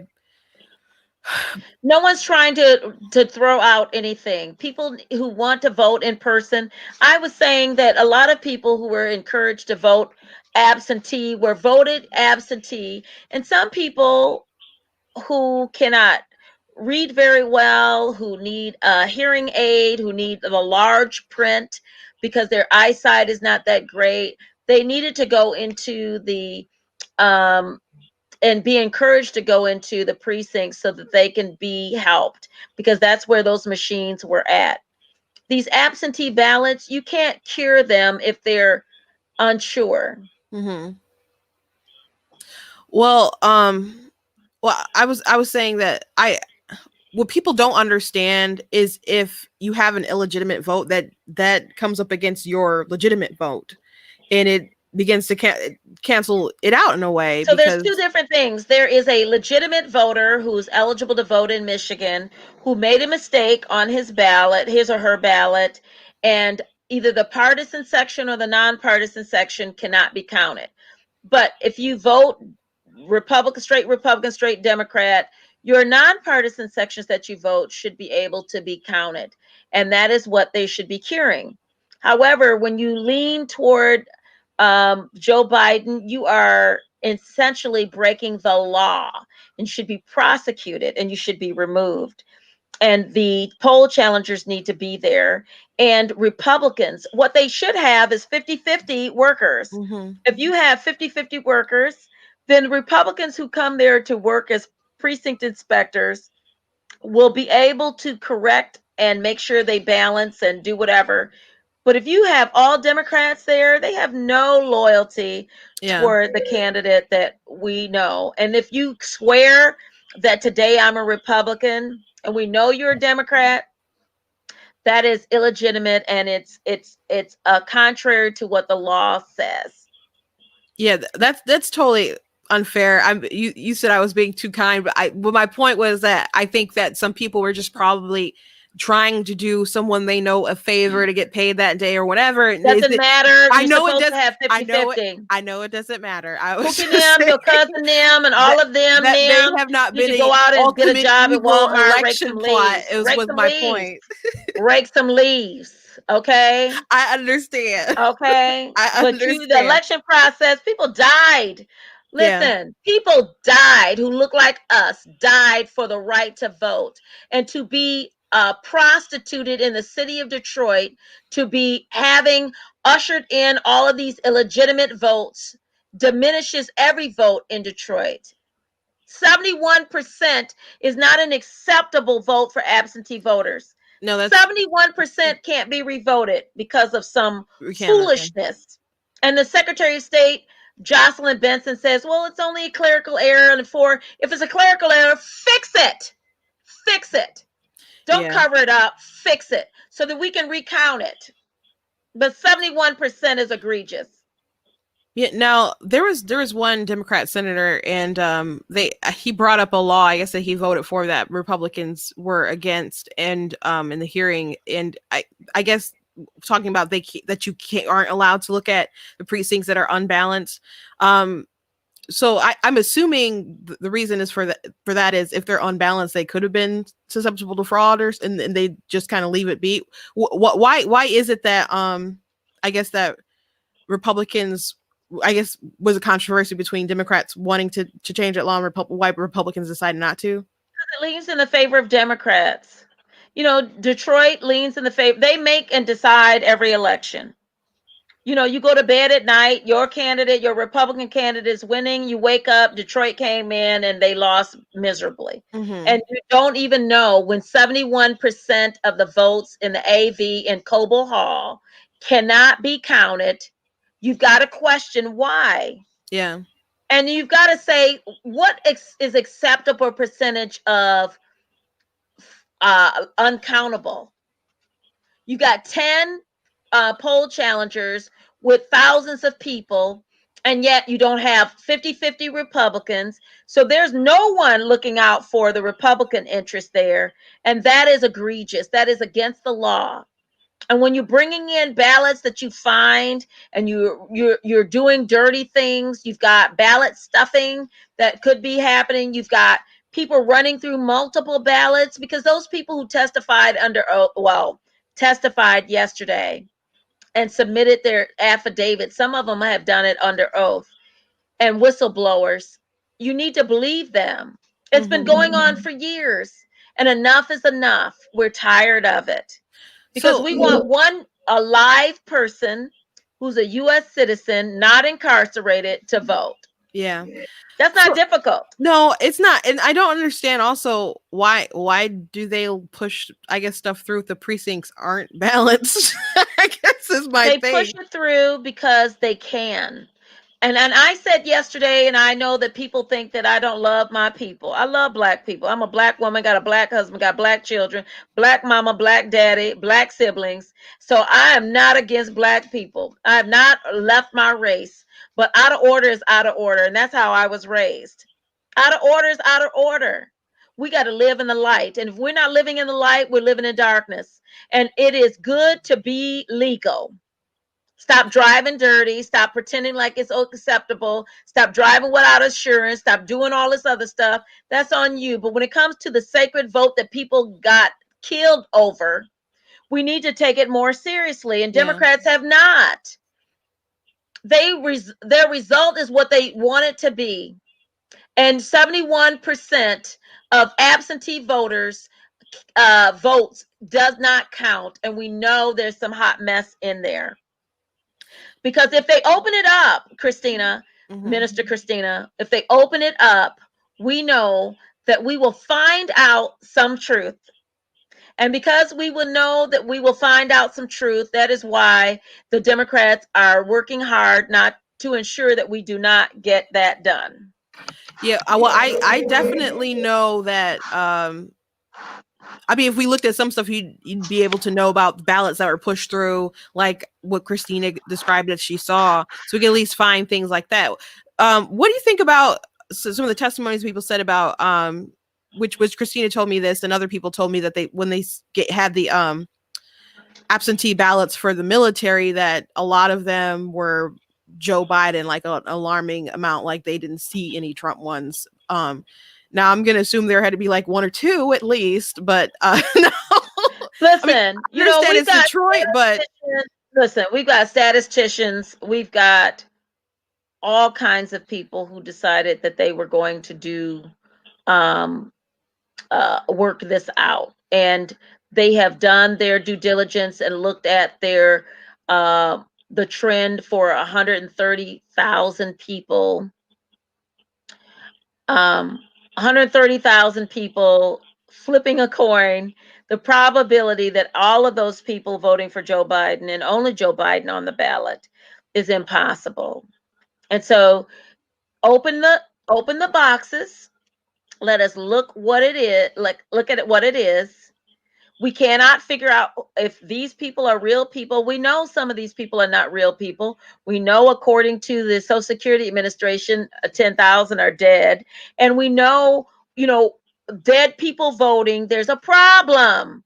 No one's trying to throw out anything. People who want to vote in person, I was saying that a lot of people who were encouraged to vote absentee were voted absentee, and some people who cannot read very well, who need a hearing aid, who need a large print because their eyesight is not that great, they needed to go into the um, and be encouraged to go into the precincts so that they can be helped, because that's where those machines were at. These absentee ballots, you can't cure them if they're unsure.
Hmm. Well, I was saying that I what people don't understand is if you have an illegitimate vote that comes up against your legitimate vote, and it begins to cancel it out in a way
So there's two
because.
different things. There is a legitimate voter who's eligible to vote in Michigan who made a mistake on his ballot, his or her ballot, and either the partisan section or the nonpartisan section cannot be counted. But if you vote Republican, straight Democrat, your nonpartisan sections that you vote should be able to be counted. And that is what they should be curing. However, when you lean toward Joe Biden, you are essentially breaking the law and should be prosecuted and you should be removed. And the poll challengers need to be there. And Republicans, what they should have is 50-50 workers.
Mhm.
If you have 50-50 workers, then Republicans who come there to work as precinct inspectors will be able to correct and make sure they balance and do whatever. But if you have all Democrats there, they have no loyalty
Yeah.
toward the candidate that we know. And if you swear that today I'm a Republican and we know you're a Democrat, that is illegitimate, and it's contrary to what the law says.
Yeah, that's totally unfair. You said I was being too kind, but my point was that I think that some people were just probably trying to do someone they know a favor to get paid that day or whatever.
Doesn't matter.
I
You're
know it
supposed
does.
to have
I
50
know it.
50.
I know it doesn't matter. I was
Cookie
just
them,
saying
your cousin them, and all
that
of them
they
them
have not
need
been
to
a
go out and get a
ultimate
job at
evil
Walmart, rake
election
some
plot.
leaves,
Is
rake
was
some
my
leaves,
point.
rake some leaves. Okay.
I understand.
Okay.
I
But the
understand.
election process, people died.
Yeah.
Listen, people died who look like us, died for the right to vote and to be prostituted in the city of Detroit, to be having ushered in all of these illegitimate votes diminishes every vote in Detroit. 71% is not an acceptable vote for absentee voters.
No, that's
71% can't be revoted because of some
we can't. Okay.
foolishness. And the Secretary of State, Jocelyn Benson, says, well, it's only a clerical error. And if it's a clerical error, fix it. Fix it. Don't
Yeah.
cover it up. Fix it so that we can recount it. But 71% is egregious.
Yeah, now there was one Democrat senator, and they he brought up a law, I guess, that he voted for that Republicans were against, and in the hearing, and I guess talking about that you can't aren't allowed to look at the precincts that are unbalanced. Um, so I'm assuming the reason is for that is if they're unbalanced, they could have been susceptible to frauders, and they just kind of leave it be. Why is it that I guess that Republicans, I guess, was a controversy between Democrats wanting to change that law and why Republicans decided not to.
It leans in the favor of Democrats. Detroit leans in the favor. They make and decide every election. You go to bed at night, your candidate, your Republican candidate is winning. You wake up, Detroit came in and they lost miserably.
Mm-hmm.
And you don't even know when 71% of the votes in the AV in Coble Hall cannot be counted. You've got to question why.
Yeah.
And you've got to say, what is acceptable percentage of uncountable? You got 10 poll challengers with thousands of people, and yet you don't have 50-50 Republicans. So there's no one looking out for the Republican interest there. And that is egregious. That is against the law. And when you're bringing in ballots that you find and you're doing dirty things, you've got ballot stuffing that could be happening. You've got people running through multiple ballots, because those people who testified under oath, well, testified yesterday and submitted their affidavit, some of them have done it under oath, and whistleblowers, you need to believe them. It's been going on for years, and enough is enough. We're tired of it, because
So
we want a live person who's a U.S. citizen, not incarcerated, to vote.
yeah.
That's not difficult.
No, it's not. And I don't understand also why do they push, I guess, stuff through if the precincts aren't balanced? I guess is my
They
thing.
push it through because they can. And I said yesterday, and I know that people think that I don't love my people. I love black people. I'm a black woman, got a black husband, got black children, black mama, black daddy, black siblings. So I am not against black people. I have not left my race. But out of order is out of order. And that's how I was raised. Out of order is out of order. We got to live in the light. And if we're not living in the light, we're living in darkness. And it is good to be legal. Stop driving dirty. Stop pretending like it's acceptable. Stop driving without insurance. Stop doing all this other stuff. That's on you. But when it comes to the sacred vote that people got killed over, we need to take it more seriously. And Democrats have not. Their result is what they want it to be. And 71% of absentee voters votes does not count. And we know there's some hot mess in there. Because if they open it up, Christina, Minister Christina, if they open it up, we know that we will find out some truth. And because we will know that we will find out some truth, that is why the Democrats are working hard not to ensure that we do not get that done.
Yeah, well, I definitely know that. I mean, if we looked at some stuff, you'd be able to know about ballots that were pushed through, like what Christina described that she saw. So we can at least find things like that. What do you think about some of the testimonies people said about which Christina told me this, and other people told me that they when they had the absentee ballots for the military, that a lot of them were Joe Biden, like an alarming amount, like they didn't see any Trump ones. Now I'm gonna assume there had to be like one or two at least, but no.
Listen,
I mean, I understand it's Detroit, but
listen, we've got statisticians, we've got all kinds of people who decided that they were going to do work this out, and they have done their due diligence and looked at their the trend for 130,000 people. 130,000 people flipping a coin, the probability that all of those people voting for Joe Biden and only Joe Biden on the ballot is impossible. And so open the boxes. Let us look what it is, look at it what it is. We cannot figure out if these people are real people. We know some of these people are not real people. We know, according to the Social Security Administration, 10,000 are dead. And we know, dead people voting, there's a problem.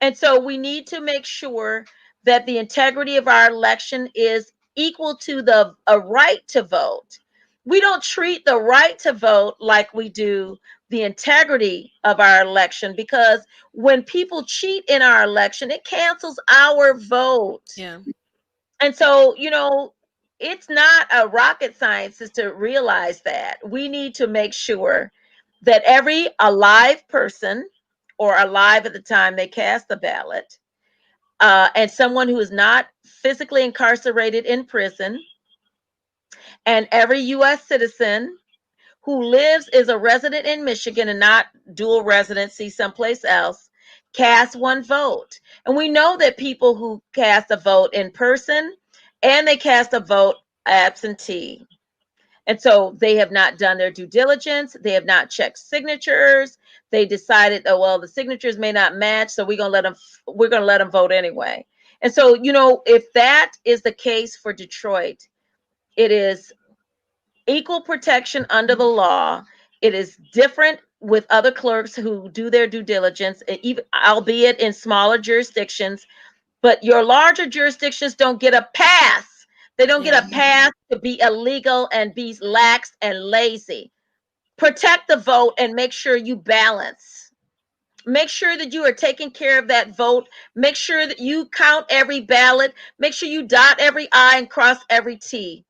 And so we need to make sure that the integrity of our election is equal to a right to vote. We don't treat the right to vote like we do the integrity of our election, because when people cheat in our election, it cancels our vote.
yeah.
And so, it's not a rocket science is to realize that. We need to make sure that every alive person, or alive at the time they cast the ballot, and someone who is not physically incarcerated in prison, and every U.S. citizen who lives is a resident in Michigan and not dual residency someplace else, cast one vote. And we know that people who cast a vote in person and they cast a vote absentee. And so they have not done their due diligence. They have not checked signatures. They decided, oh, well, the signatures may not match, so we're going to let them vote anyway. And so, if that is the case for Detroit, it is equal protection under the law. It is different with other clerks who do their due diligence, even albeit in smaller jurisdictions. But your larger jurisdictions don't get a pass. They don't get a pass to be illegal and be lax and lazy. Protect the vote and make sure you balance. Make sure that you are taking care of that vote. Make sure that you count every ballot. Make sure you dot every I and cross every T.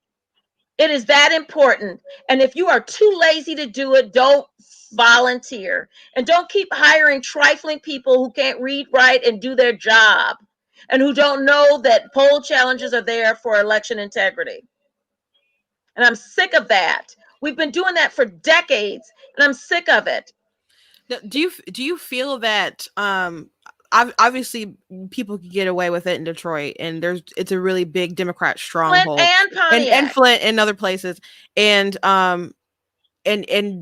It is that important. And if you are too lazy to do it, don't volunteer. And don't keep hiring trifling people who can't read, write, and do their job, and who don't know that poll challenges are there for election integrity. And I'm sick of that. We've been doing that for decades, and I'm sick of it.
Do you feel that obviously people can get away with it in Detroit, and it's a really big Democrat
Flint
stronghold,
and
and
Pontiac.
Flint and other places, and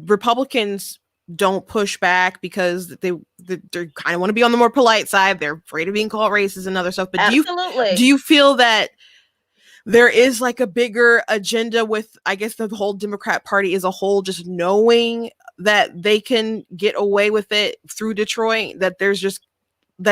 Republicans don't push back because they kind of want to be on the more polite side. They're afraid of being called racist and other stuff. But
Absolutely.
do you feel that there is like a bigger agenda with, I guess, the whole Democrat Party as a whole, just knowing that they can get away with it through Detroit, that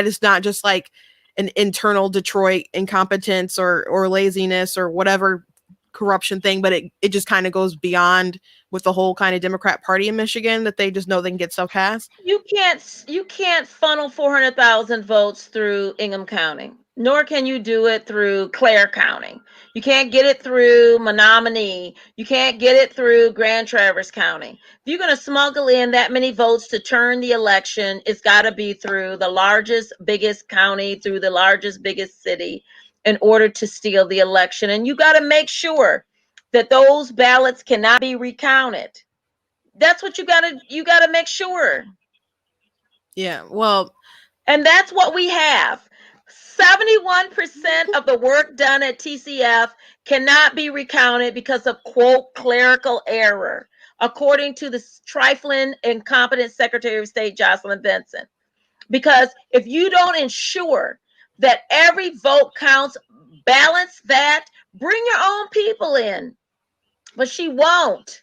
it's not just like an internal Detroit incompetence or laziness or whatever corruption thing, but it just kind of goes beyond with the whole kind of Democrat Party in Michigan, that they just know they can get stuff passed?
You can't funnel 400,000 votes through Ingham County, nor can you do it through Clare County. You can't get it through Menominee. You can't get it through Grand Traverse County. If you're going to smuggle in that many votes to turn the election, it's got to be through the largest, biggest county, through the largest, biggest city, in order to steal the election. And you got to make sure that those ballots cannot be recounted. That's what you got to make sure.
Yeah, well,
And that's what we have. 71% of the work done at TCF cannot be recounted because of, quote, clerical error, according to the trifling, incompetent Secretary of State, Jocelyn Benson. Because if you don't ensure that every vote counts, balance that, bring your own people in. But she won't.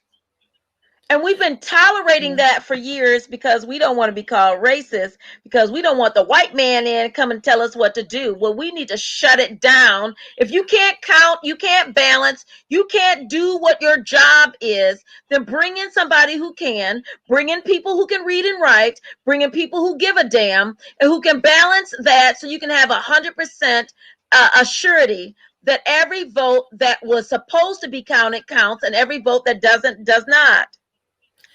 And we've been tolerating that for years because we don't want to be called racist, because we don't want the white man in come and tell us what to do. Well, we need to shut it down. If you can't count, you can't balance, you can't do what your job is, then bring in somebody who can, bring in people who can read and write, bring in people who give a damn and who can balance that, so you can have 100% a surety that every vote that was supposed to be counted counts, and every vote that doesn't does not.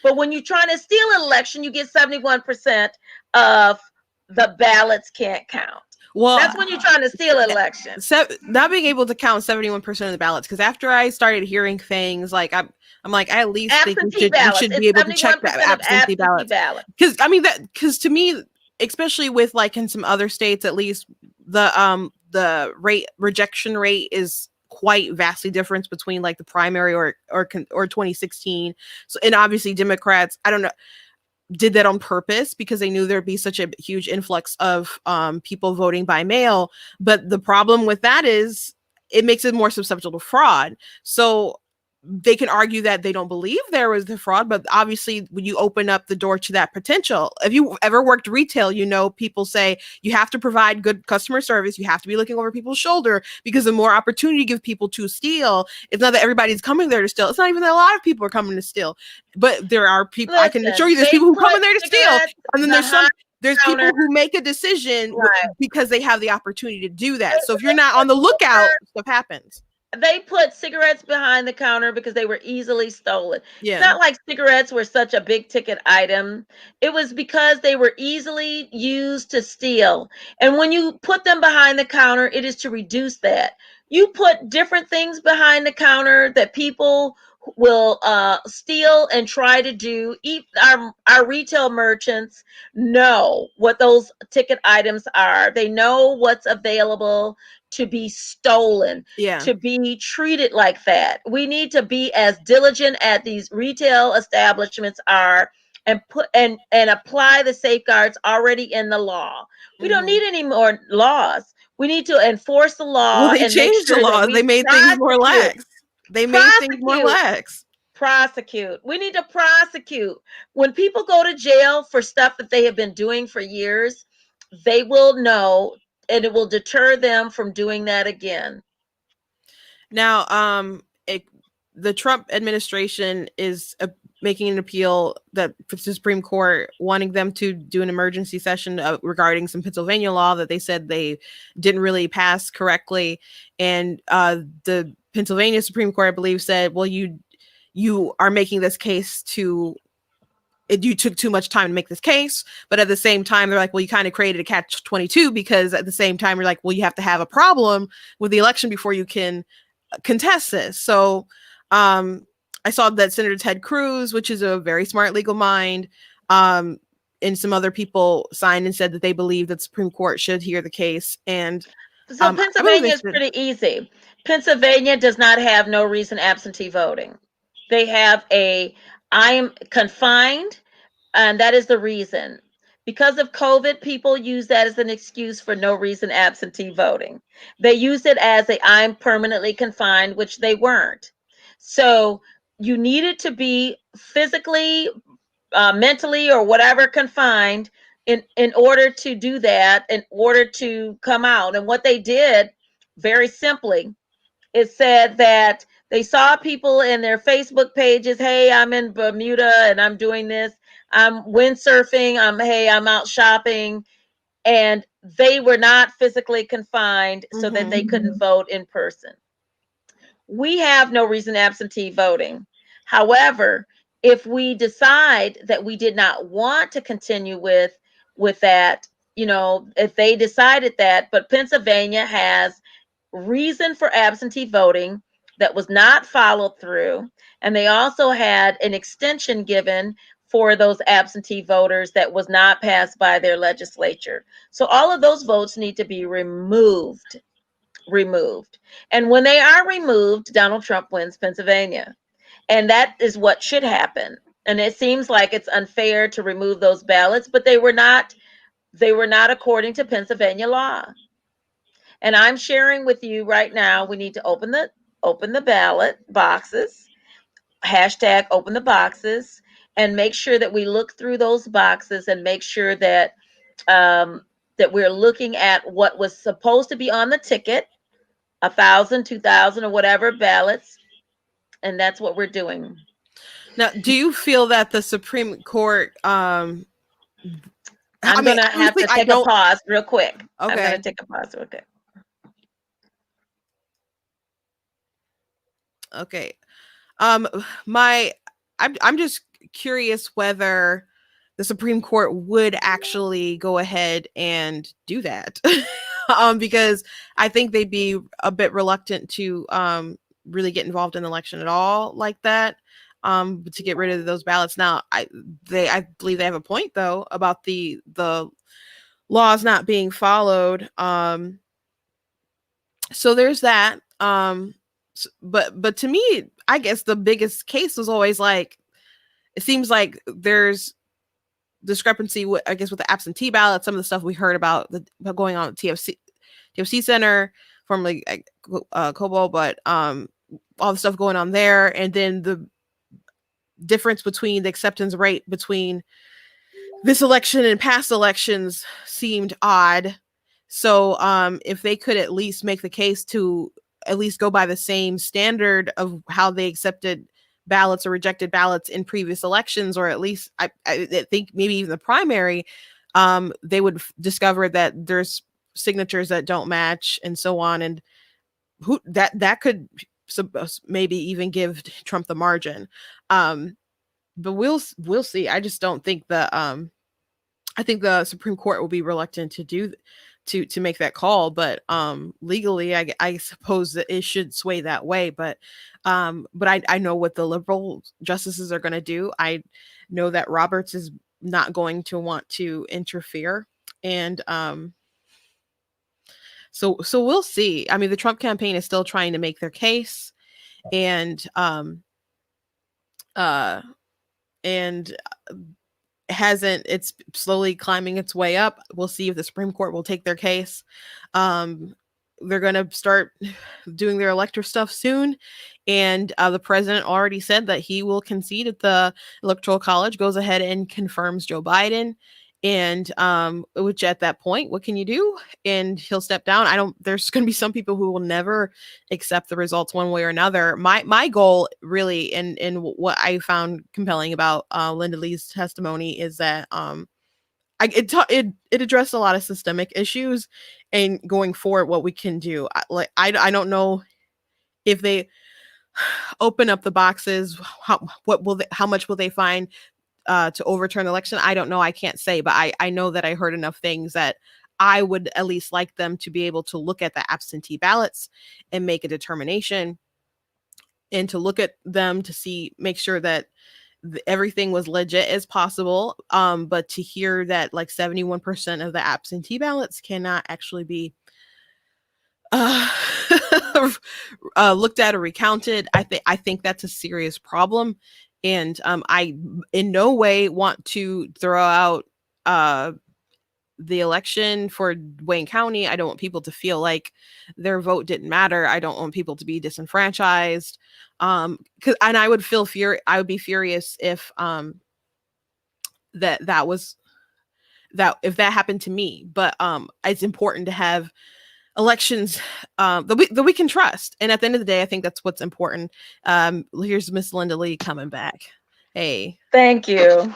But when you're trying to steal an election, you get 71% of the ballots can't count.
well,
That's when you're trying to steal an election.
not being able to count 71% of the ballots, because after I started hearing things like I'm like, I at least think
Absentee
we
ballots.
should
It's
be able to check
71%
that
of
absentee ballots,
ballots.
because to me, especially with like in some other states, at least the rejection rate is quite vastly different between like the primary or 2016. So, and obviously Democrats, I don't know, did that on purpose because they knew there'd be such a huge influx of people voting by mail. But the problem with that is it makes it more susceptible to fraud. So they can argue that they don't believe there was the fraud, but obviously when you open up the door to that potential, if you ever worked retail, people say you have to provide good customer service, you have to be looking over people's shoulder, because the more opportunity you give people to steal, it's not that everybody's coming there to steal, it's not even that a lot of people are coming to steal, but there are people, I can assure
Listen,
you there's
they
people who come
put
in there to steal,
cigarettes
and then
behind
there's
counter.
people who make a decision
Right.
because they have the opportunity to do that. So if you're
They
not on the lookout, stuff happens.
they put cigarettes behind the counter because they were easily stolen. It's
Yeah.
not like cigarettes were such a big ticket item. It was because they were easily used to steal. And when you put them behind the counter, it is to reduce that. You put different things behind the counter that people will steal and try to do. Our retail merchants know what those ticket items are. They know what's available to be stolen,
Yeah.
to be treated like that. We need to be as diligent as these retail establishments are, and put and apply the safeguards already in the law. We don't need any more laws. We need to enforce the law.
Well, they
and make
changed the
sure that
laws.
we
They made things more lax. They made things more lax.
prosecute. We need to prosecute. When people go to jail for stuff that they have been doing for years, they will know, and it will deter them from doing that again.
Now, the Trump administration is making an appeal that for the Supreme Court, wanting them to do an emergency session regarding some Pennsylvania law that they said they didn't really pass correctly. And the Pennsylvania Supreme Court, I believe, said, well, you are making this case you took too much time to make this case. But at the same time, they're like, well, you kind of created a catch-22, because at the same time, you're like, well, you have to have a problem with the election before you can contest this. So I saw that Senator Ted Cruz, which is a very smart legal mind, and some other people signed and said that they believe that the Supreme Court should hear the case. And
So
I believe they
Pennsylvania is
should.
pretty easy. Pennsylvania does not have no reason absentee voting. They have I'm confined, and that is the reason. Because of COVID, people use that as an excuse for no reason absentee voting. They use it as I'm permanently confined, which they weren't. So you needed to be physically, mentally, or whatever confined in order to do that, in order to come out. And what they did, very simply, it said that they saw people in their Facebook pages, hey, I'm in Bermuda and I'm doing this, I'm windsurfing, I'm out shopping, and they were not physically confined so that they couldn't vote in person. We have no reason absentee voting. However, if we decide that we did not want to continue with that, if they decided that, but Pennsylvania has reason for absentee voting that was not followed through, and they also had an extension given for those absentee voters that was not passed by their legislature. So all of those votes need to be removed. And when they are removed, Donald Trump wins Pennsylvania. And that is what should happen. And it seems like it's unfair to remove those ballots, but they were not according to Pennsylvania law. And I'm sharing with you right now, we need to open the ballot boxes, hashtag open the boxes, and make sure that we look through those boxes and make sure that that we're looking at what was supposed to be on the ticket, 1,000, 2,000, or whatever ballots, and that's what we're doing.
Now, do you feel that the Supreme Court?
I'm going to have to take a pause real quick. Okay. I'm going to take a pause real quick.
Okay. I'm just curious whether the Supreme Court would actually go ahead and do that. Because I think they'd be a bit reluctant to really get involved in the election at all like that, to get rid of those ballots. Now, I believe they have a point, though, about the laws not being followed. So there's that. But to me, I guess the biggest case was always like, it seems like there's discrepancy with, I guess, with the absentee ballot. Some of the stuff we heard about going on at TFC Center, formerly Cobo, but all the stuff going on there, and then the difference between the acceptance rate between this election and past elections seemed odd. So if they could at least make the case to at least go by the same standard of how they accepted ballots or rejected ballots in previous elections, or at least I think maybe even the primary, they would discover that there's signatures that don't match and so on, and that could maybe even give Trump the margin. But we'll see. I just don't think I think the Supreme Court will be reluctant to make that call, but legally, I suppose that it should sway that way. But I know what the liberal justices are going to do. I know that Roberts is not going to want to interfere, and so we'll see. I mean, the Trump campaign is still trying to make their case, and it's slowly climbing its way up. We'll see if the Supreme Court will take their case. They're going to start doing their elector stuff soon. And the president already said that he will concede at the Electoral College, goes ahead and confirms Joe Biden. And which at that point, what can you do? And he'll step down. I don't There's going to be some people who will never accept the results one way or another. My goal really, and what I found compelling about Linda Lee's testimony, is that it addressed a lot of systemic issues, and going forward what we can do. I don't know if they open up the boxes, how much will they find to overturn the election? I don't know. I can't say, but I know that I heard enough things that I would at least like them to be able to look at the absentee ballots and make a determination, and to look at them to see, make sure that everything was legit as possible. But to hear that like 71% of the absentee ballots cannot actually be uh, looked at or recounted, I think that's a serious problem. And I in no way want to throw out uh, the election for Wayne County. I don't want people to feel like their vote didn't matter. I don't want people to be disenfranchised. And I would be furious if that was that if that happened to me. But it's important to have elections that we can trust. And at the end of the day, I think that's what's important. Here's Miss Linda Lee coming back. Hey.
Thank you.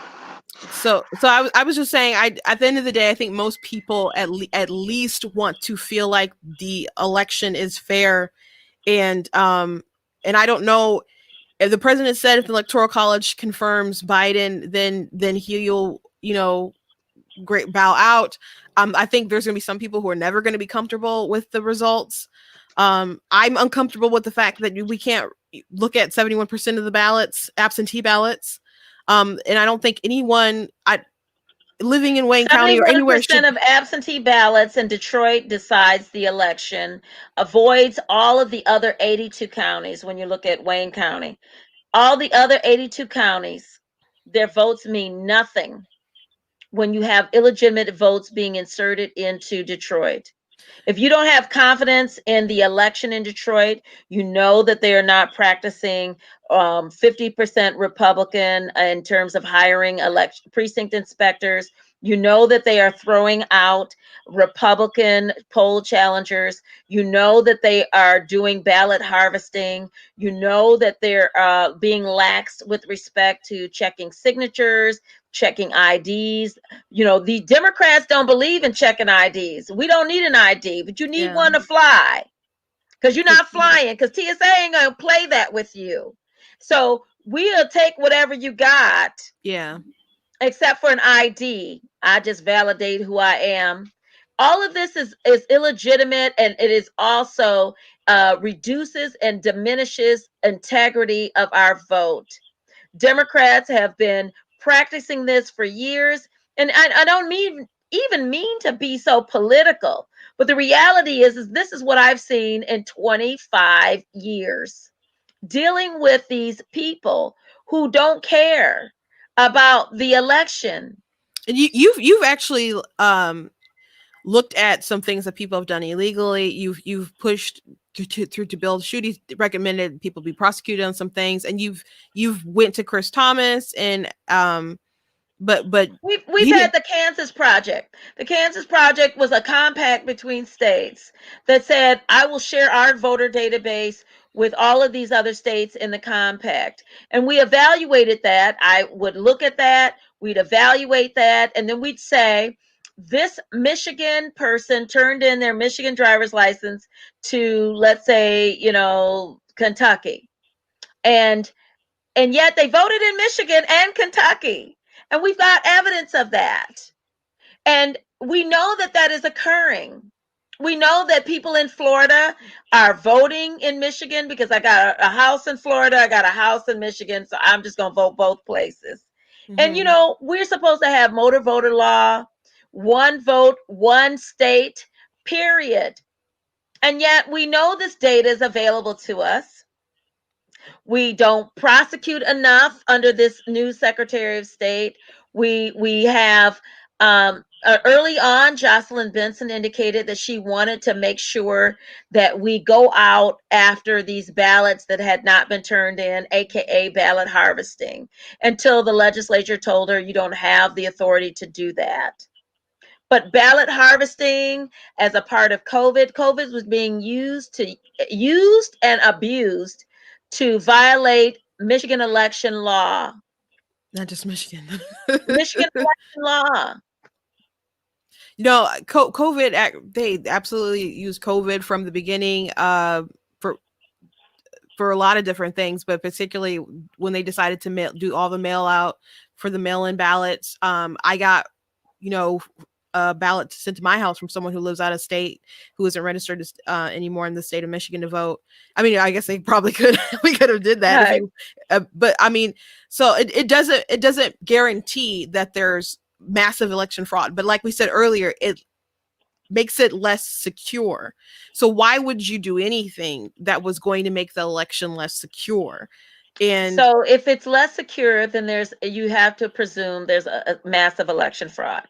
So I was just saying, at the end of the day, I think most people at least want to feel like the election is fair. And I don't know if the president said if the electoral college confirms Biden, then he'll great bow out. I think there's going to be some people who are never going to be comfortable with the results. I'm uncomfortable with the fact that we can't look at 71% of the ballots, absentee ballots. And I don't think anyone living in Wayne County or anywhere
71%
should.
of absentee ballots in Detroit decides the election, avoids all of the other 82 counties when you look at Wayne County. All the other 82 counties, their votes mean nothing when you have illegitimate votes being inserted into Detroit. If you don't have confidence in the election in Detroit, you know that they are not practicing 50% Republican in terms of hiring election precinct inspectors. You know that they are throwing out Republican poll challengers. You know that they are doing ballot harvesting. You know that they're being lax with respect to checking signatures, checking IDs. The Democrats don't believe in checking IDs. We don't need an ID, but you need
Yeah.
one to fly because you're not flying because TSA ain't going to play that with you. So we'll take whatever you got.
Yeah.
Except for an ID. I just validate who I am. All of this is illegitimate, and it is also reduces and diminishes integrity of our vote. Democrats have been practicing this for years. And I don't even mean to be so political, but the reality is this is what I've seen in 25 years dealing with these people who don't care about the election.
And you've actually looked at some things that people have done illegally. You've pushed to build shootings, recommended people be prosecuted on some things, and you've went to Chris Thomas and but
We've
he
had
didn't.
the Kansas Project. The Kansas Project was a compact between states that said, I will share our voter database with all of these other states in the compact. And we evaluated that. I would look at that, we'd evaluate that, and then we'd say, this Michigan person turned in their Michigan driver's license to, let's say, Kentucky. And yet they voted in Michigan and Kentucky. And we've got evidence of that. And we know that that is occurring. We know that people in Florida are voting in Michigan because I got a house in Florida, I got a house in Michigan, so I'm just going to vote both places. And,
Mhm.
we're supposed to have motor voter law, one vote, one state, period. And yet we know this data is available to us. We don't prosecute enough under this new Secretary of State. We have early on, Jocelyn Benson indicated that she wanted to make sure that we go out after these ballots that had not been turned in, aka ballot harvesting, until the legislature told her you don't have the authority to do that. But ballot harvesting as a part of COVID was being used and abused to violate Michigan election law.
Not just Michigan.
Michigan election law.
No, COVID. They absolutely used COVID from the beginning. For for a lot of different things, but particularly when they decided to do all the mail out for the mail-in ballots. I got, you know, a ballot sent to my house from someone who lives out of state who isn't registered anymore in the state of Michigan to vote. I mean, I guess they probably could we could have did that if
Right.
you, but I mean, so it doesn't guarantee that there's massive election fraud. But like we said earlier, it makes it less secure. So why would you do anything that was going to make the election less secure? And
So if it's less secure, then you have to presume there's a massive election fraud.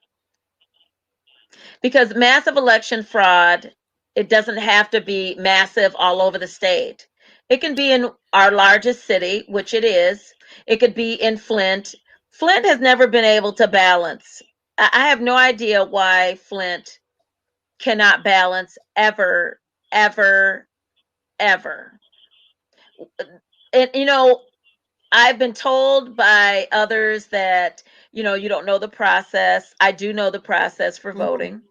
Because massive election fraud, it doesn't have to be massive all over the state. It can be in our largest city, which it is. It could be in Flint. Flint has never been able to balance. I have no idea why Flint cannot balance ever, ever, ever. And I've been told by others that, you don't know the process. I do know the process for
mhm,
voting.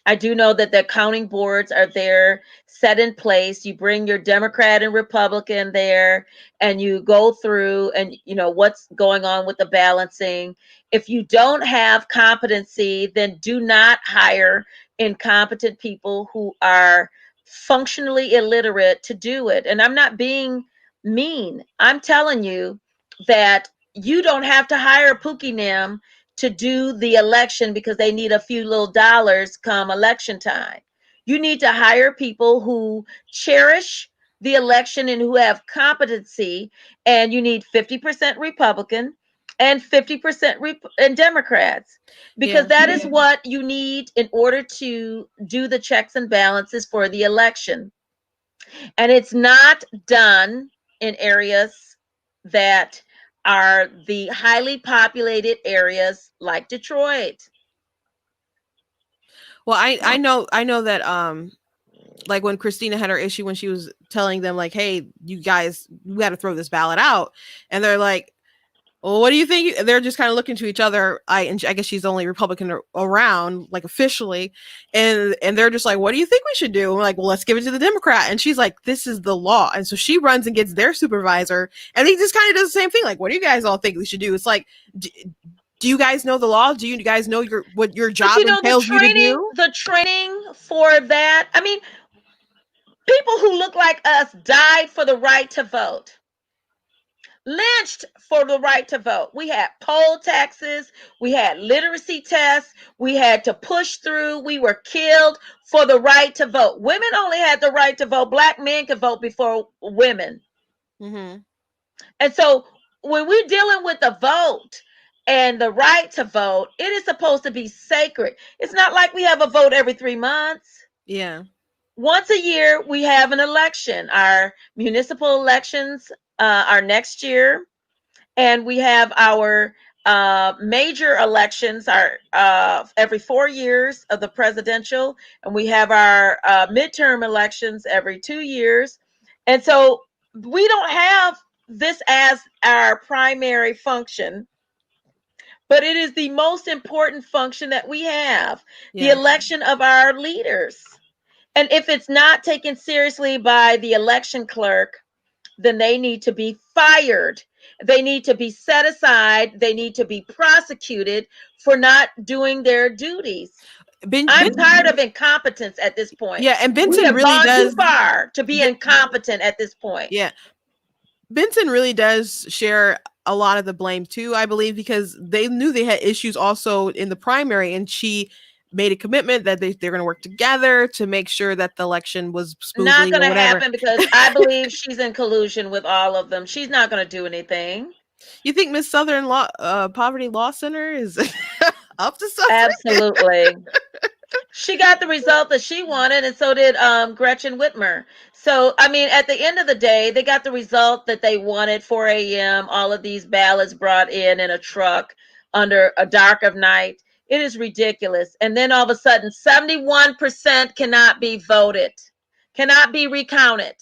I do know that the counting boards are there, set in place. You bring your Democrat and Republican there, and you go through and what's going on with the balancing. If you don't have competency, then do not hire incompetent people who are functionally illiterate to do it. And I'm not being mean. I'm telling you that you don't have to hire Pookie Nim to do the election because they need a few little dollars come election time. You need to hire people who cherish the election and who have competency, and you need 50% Republican and 50% and Democrats, because
yeah.
that is what you need in order to do the checks and balances for the election. And it's not done in areas that are the highly populated areas like Detroit.
Well, I know that like when Christina had her issue when she was telling them like, hey, you guys, we got to throw this ballot out, and they're like, well, what do you think? They're just kind of looking to each other. I guess she's the only Republican around, like officially, and they're just like, what do you think we should do? And we're like, well, let's give it to the Democrat. And she's like, this is the law. And so she runs and gets their supervisor, and he just kind of does the same thing. Like, what do you guys all think we should do? It's like, do you guys know the law? Do you guys know what your
But
job entails you to do?
the training for that, I mean, people who look like us died for the right to vote, lynched for the right to vote. We had poll taxes, we had literacy tests, we had to push through, we were killed for the right to vote. Women only had the right to vote, black men could vote before women.
Mm-hmm.
And so when we're dealing with the vote and the right to vote, it is supposed to be sacred. It's not like we have a vote every 3 months.
Yeah.
Once a year, we have an election. Our municipal elections are next year, and we have our major elections are every 4 years of the presidential, and we have our midterm elections every 2 years. And so we don't have this as our primary function, but it is the most important function that we have, the
Yeah.
election of our leaders. And if it's not taken seriously by the election clerk, then they need to be fired. They need to be set aside. They need to be prosecuted for not doing their duties. I'm tired of incompetence at this point.
Yeah, and
We
Benson
have
really
gone too
does.
far to be incompetent at this point.
Yeah, Benson really does share a lot of the blame too, I believe, because they knew they had issues also in the primary, and she made a commitment that they're going to work together to make sure that the election was
Not
smoothly
going
or
to
whatever.
happen because I believe she's in collusion with all of them. She's not going to do anything.
You think Miss Southern Law Poverty Law Center is up to something.
Absolutely. She got the result that she wanted, and so did Gretchen Whitmer. So, I mean, at the end of the day, they got the result that they wanted. 4 a.m., all of these ballots brought in a truck under a dark of night. It is ridiculous. And then all of a sudden, 71% cannot be voted, cannot be recounted.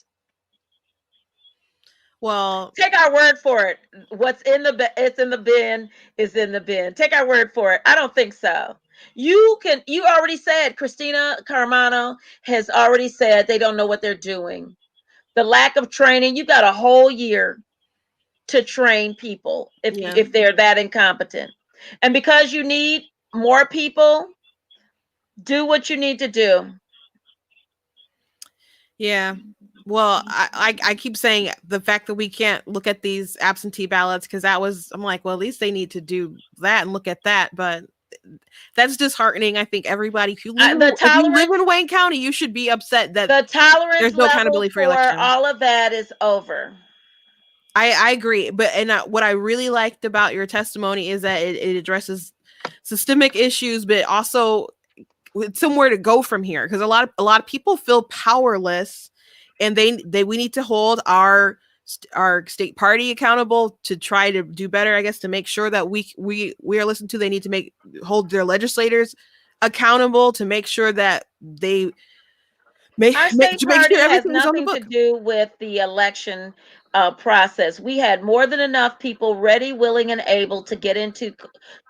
Well,
Take our word for it. What's in the it's in the bin is in the bin. Take our word for it. I don't think so. You already said, Christina Carmano has already said they don't know what they're doing. The lack of training, you got a whole year to train people
yeah.
if they're that incompetent. And because you need more people, do what you need to do.
Yeah. Well, I keep saying the fact that we can't look at these absentee ballots, because I'm like, well, at least they need to do that and look at that. But that's disheartening. I think everybody, if you live in Wayne County, you should be upset that
The tolerance
there's no
level
accountability for
for
election.
all of that is over.
I agree, but what I really liked about your testimony is that it addresses systemic issues, but also with somewhere to go from here, because a lot of people feel powerless, and we need to hold our state party accountable to try to do better, I guess, to make sure that we are listened to. They need to hold their legislators accountable to make sure that they
Our
make
state
sure
party has
everything's on the
nothing to
book.
do with the election process. We had more than enough people ready, willing, and able to get into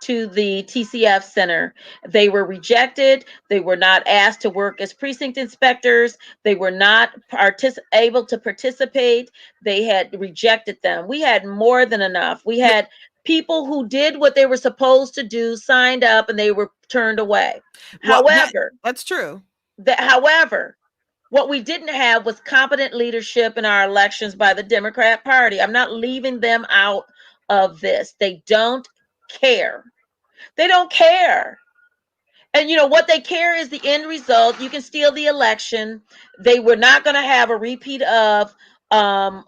to the TCF center. They were rejected. They were not asked to work as precinct inspectors. They were not able to participate. They had rejected them. We had more than enough. We had people who did what they were supposed to do, signed up, and they were turned away.
Well,
However,
that's true.
however, what we didn't have was competent leadership in our elections by the Democrat Party. I'm not leaving them out of this. They don't care. They don't care. And what they care is the end result. You can steal the election. They were not going to have a repeat of the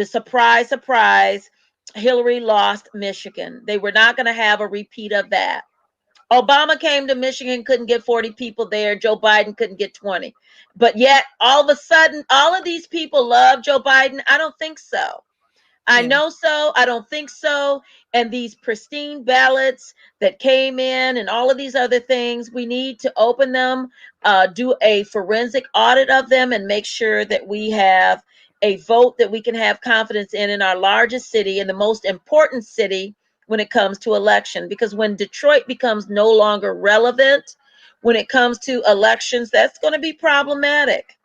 surprise Hillary lost Michigan. They were not going to have a repeat of that. Obama came to Michigan, couldn't get 40 people there. Joe Biden couldn't get 20. But yet, all of a sudden, all of these people love Joe Biden. I don't think so. I know so. I don't think so. And these pristine ballots that came in and all of these other things, we need to open them, do a forensic audit of them, and make sure that we have a vote that we can have confidence in our largest city, in the most important city when it comes to election. Because when Detroit becomes no longer relevant when it comes to elections, that's going to be problematic.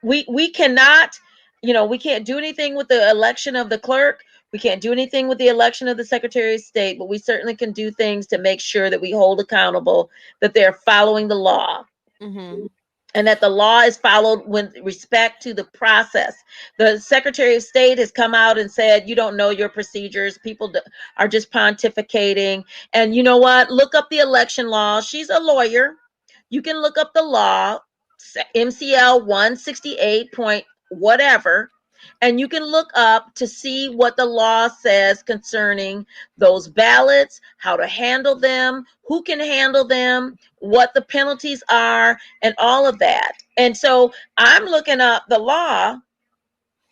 We cannot, we can't do anything with the election of the clerk. We can't do anything with the election of the Secretary of State, but we certainly can do things to make sure that we hold accountable, that they're following the law.
Mm-hmm.
And that the law is followed with respect to the process. The Secretary of State has come out and said, you don't know your procedures. People are just pontificating. And you know what? Look up the election law. She's a lawyer. You can look up the law, MCL 168 point whatever, and you can look up to see what the law says concerning those ballots, how to handle them, who can handle them, what the penalties are, and all of that. And so I'm looking up the law,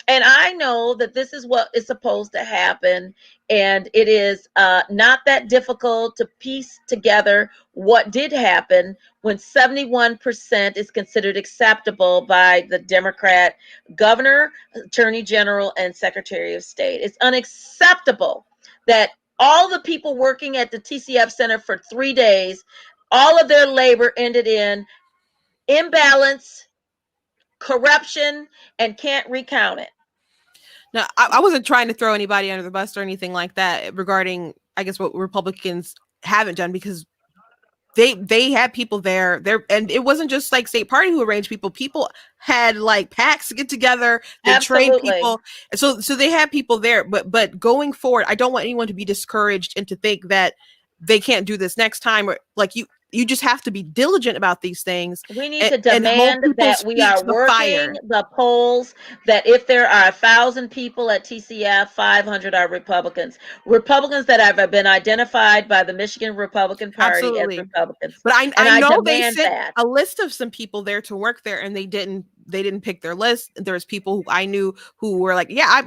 and I know that this is what is supposed to happen. And it is not that difficult to piece together what did happen when 71% is considered acceptable by the Democrat governor, attorney general, and secretary of state. It's unacceptable that all the people working at the TCF Center for 3 days, all of their labor ended in imbalance, corruption, and can't recount it.
No, I wasn't trying to throw anybody under the bus or anything like that regarding, I guess, what Republicans haven't done, because they had people there, and it wasn't just like state party who arranged people. People had like PACs get together. They trained
Absolutely.
people, so they had people there. But going forward, I don't want anyone to be discouraged and to think that they can't do this next time, or like you just have to be diligent about these things
We need to
and hold
demand
people's
that we
feet
are
to the fire.
working the polls, that if there are 1,000 people at TCF, 500 are Republicans. Republicans that have been identified by the Michigan Republican Party as
Absolutely.
Republicans.
But
And
I
I
know they
demand
sent
that.
a list of some people there to work there, and they didn't pick their list. There was people who I knew who were like, yeah,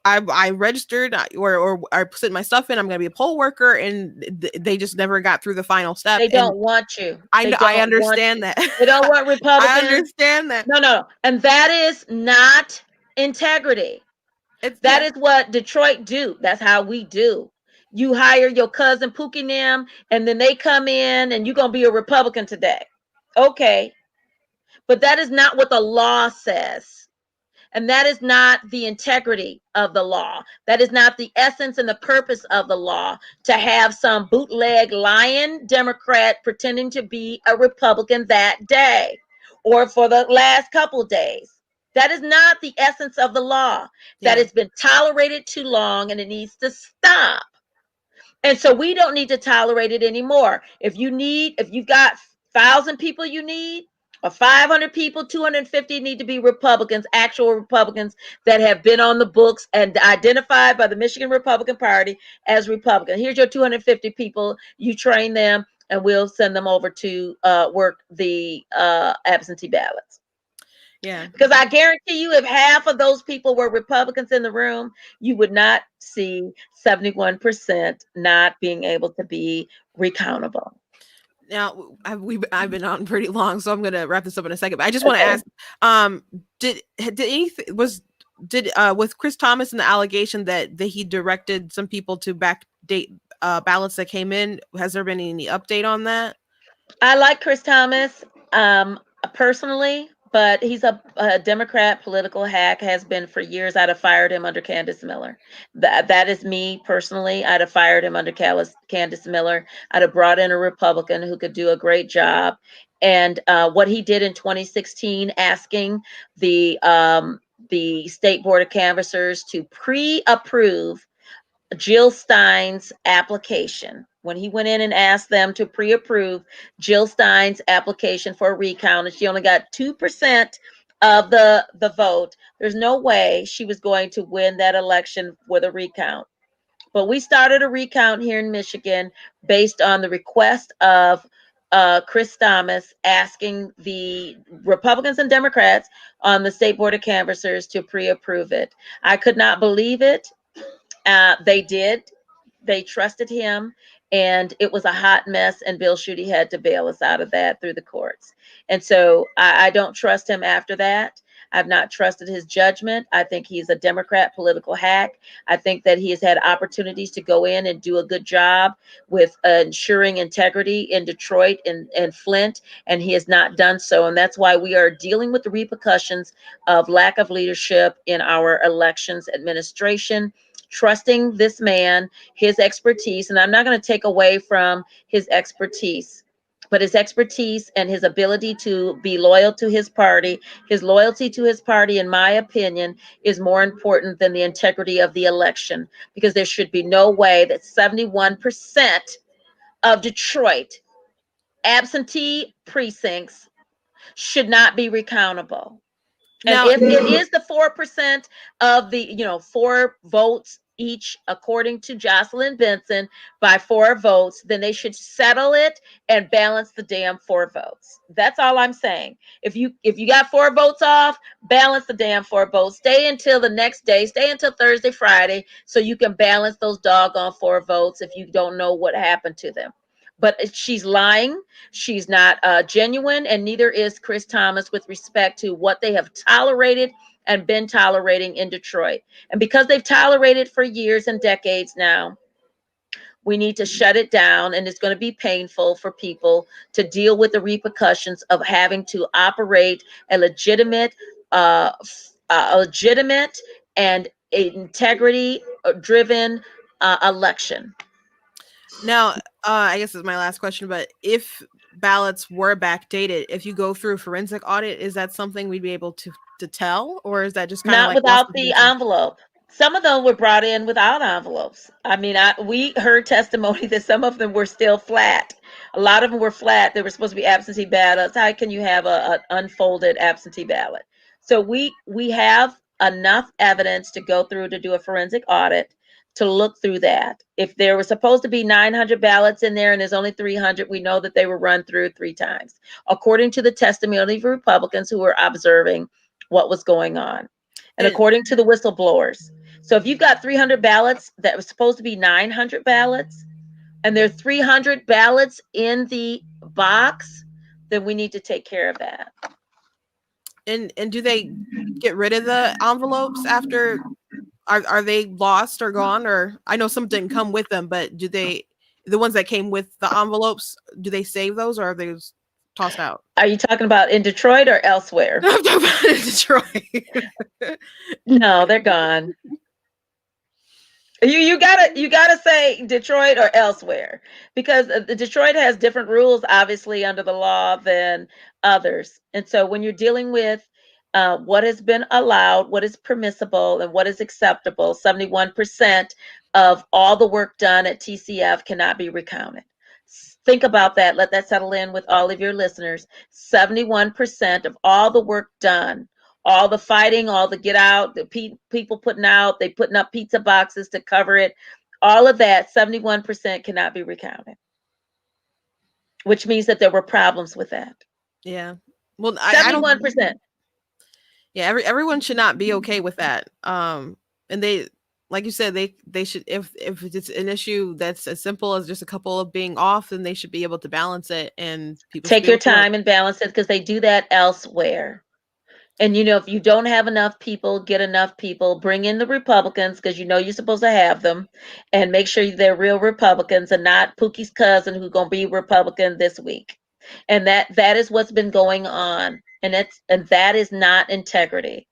I registered or I put my stuff in. I'm going to be a poll worker, and they just never got through the final step.
They
And
don't want you.
I
They
know, I
don't want
understand
you.
that.
They don't want
I
Republicans.
understand that.
No. And that is not integrity.
It's
That
yeah.
is what Detroit do. That's how we do. You hire your cousin Pookie Nim, and then they come in, and you're gonna be a Republican today. Okay, but that is not what the law says. And that is not the integrity of the law. That is not the essence and the purpose of the law, to have some bootleg lying Democrat pretending to be a Republican that day or for the last couple days. That is not the essence of the law. That
Yeah.
has been tolerated too long, and it needs to stop. And so we don't need to tolerate it anymore. If you've got 1,000 people you need, or 500 people, 250 need to be Republicans, actual Republicans that have been on the books and identified by the Michigan Republican Party as Republican. Here's your 250 people. You train them, and we'll send them over to work the absentee ballots.
Yeah.
Because I guarantee you, if half of those people were Republicans in the room, you would not see 71% not being able to be recountable.
Now I've been on pretty long, so I'm gonna wrap this up in a second. But I just want to
Okay.
ask, did anything did with Chris Thomas and the allegation that he directed some people to backdate ballots that came in? Has there been any update on that?
I like Chris Thomas personally, but he's a Democrat political hack, has been for years. I'd have fired him under Candace Miller. That is me personally. I'd have fired him under Candace Miller. I'd have brought in a Republican who could do a great job. And what he did in 2016, asking the state board of canvassers to pre-approve Jill Stein's application. When he went in and asked them to pre-approve Jill Stein's application for a recount, and she only got 2% of the vote, there's no way she was going to win that election with a recount. But we started a recount here in Michigan based on the request of Chris Thomas, asking the Republicans and Democrats on the State Board of Canvassers to pre-approve it. I could not believe it. They did. They trusted him, and it was a hot mess. And Bill Schuette had to bail us out of that through the courts. And so I don't trust him after that. I've not trusted his judgment. I think he's a Democrat political hack. I think that he has had opportunities to go in and do a good job with ensuring integrity in Detroit and Flint, and he has not done so. And that's why we are dealing with the repercussions of lack of leadership in our elections administration. Trusting this man, his expertise, and I'm not going to take away from his expertise, but his expertise and his ability to be loyal to his party. His loyalty to his party, in my opinion, is more important than the integrity of the election, because there should be no way that 71% of Detroit absentee precincts should not be recountable. And
Now,
if it is the 4% of the, 4 votes each, according to Jocelyn Benson, by 4 votes, then they should settle it and balance the damn 4 votes. That's all I'm saying. If you got 4 votes off, balance the damn 4 votes. Stay until the next day. Stay until Thursday, Friday, so you can balance those doggone 4 votes if you don't know what happened to them. But she's lying. She's not genuine, and neither is Chris Thomas with respect to what they have tolerated and been tolerating in Detroit. And because they've tolerated for years and decades now, we need to shut it down, and it's going to be painful for people to deal with the repercussions of having to operate a legitimate and integrity-driven election.
now, I guess this is my last question, but if ballots were backdated, if you go through a forensic audit, is that something we'd be able to tell, or is that just kind of
Not
like lost
without the
information?
envelope. Some of them were brought in without envelopes. I mean, we heard testimony that some of them were still flat. A lot of them were flat. They were supposed to be absentee ballots. How can you have an unfolded absentee ballot? So we have enough evidence to go through to do a forensic audit to look through that. If there was supposed to be 900 ballots in there and there's only 300, we know that they were run through 3 times, according to the testimony of Republicans who were observing what was going on, and
And
according to the whistleblowers. So if you've got 300 ballots that was supposed to be 900 ballots, and there are 300 ballots in the box, then we need to take care of that.
and do they get rid of the envelopes after? Are they lost or gone? Or I know some didn't come with them, but do they, the ones that came with the envelopes, do they save those or are they tossed out?
Are you talking about in Detroit or elsewhere?
I'm talking about in Detroit.
No, they're gone. You gotta say Detroit or elsewhere, because Detroit has different rules, obviously, under the law than others. And so when you're dealing with what has been allowed, what is permissible, and what is acceptable, 71% of all the work done at TCF cannot be recounted. Think about that. Let that settle in with all of your listeners. 71% of all the work done, all the fighting, all the get out, the people putting up pizza boxes to cover it, all of that, 71% cannot be recounted, which means that there were problems with that.
Yeah. Well, I don't.
71%.
Yeah, everyone should not be okay with that. And they, like you said, they should, if it's an issue that's as simple as just a couple of being off, then they should be able to balance it, and people should
Take
be
your
able to work.
time and balance it, because they do that elsewhere. And if you don't have enough people, get enough people, bring in the Republicans, because you're supposed to have them, and make sure they're real Republicans and not Pookie's cousin who's going to be Republican this week. And that is what's been going on. And that is not integrity.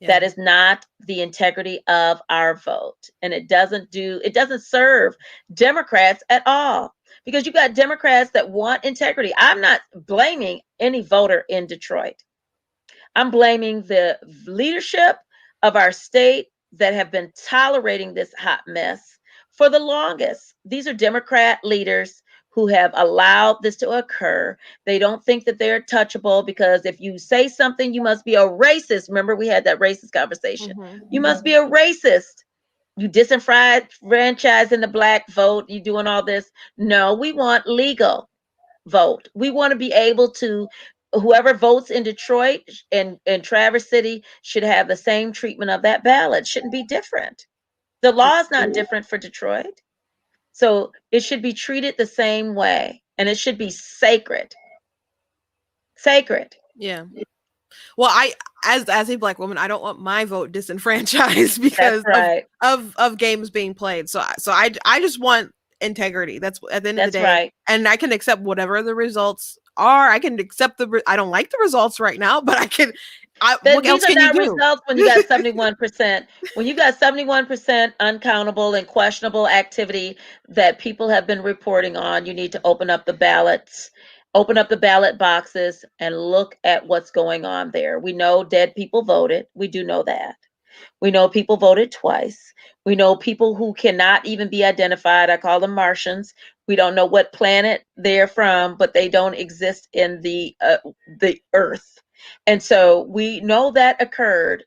Yeah.
That is not the integrity of our vote. And it doesn't serve Democrats at all, because you got Democrats that want integrity. I'm not blaming any voter in Detroit. I'm blaming the leadership of our state that have been tolerating this hot mess for the longest. These are Democrat leaders who have allowed this to occur. They don't think that they're touchable, because if you say something, you must be a racist. Remember, we had that racist conversation. You must be a racist. You disenfranchising the black vote. You doing all this. No, we want legal vote. We want to be able to, whoever votes in Detroit and Traverse City should have the same treatment of that ballot. Shouldn't be different. The law is not different for Detroit. So it should be treated the same way, and it should be sacred. Sacred.
Yeah. Well, as a black woman, I don't want my vote disenfranchised because
right.
of games being played. So I just want integrity. That's at the end of the day.
Right.
And I can accept whatever the results are. I can accept I don't like the results right now, but I can. What else can you do?
Results when you got 71%. When you got 71% uncountable and questionable activity that people have been reporting on, you need to open up the ballots, open up the ballot boxes, and look at what's going on there. We know dead people voted. We do know that. We know people voted twice. We know people who cannot even be identified. I call them Martians. We don't know what planet they're from, but they don't exist in the Earth. And so we know that occurred.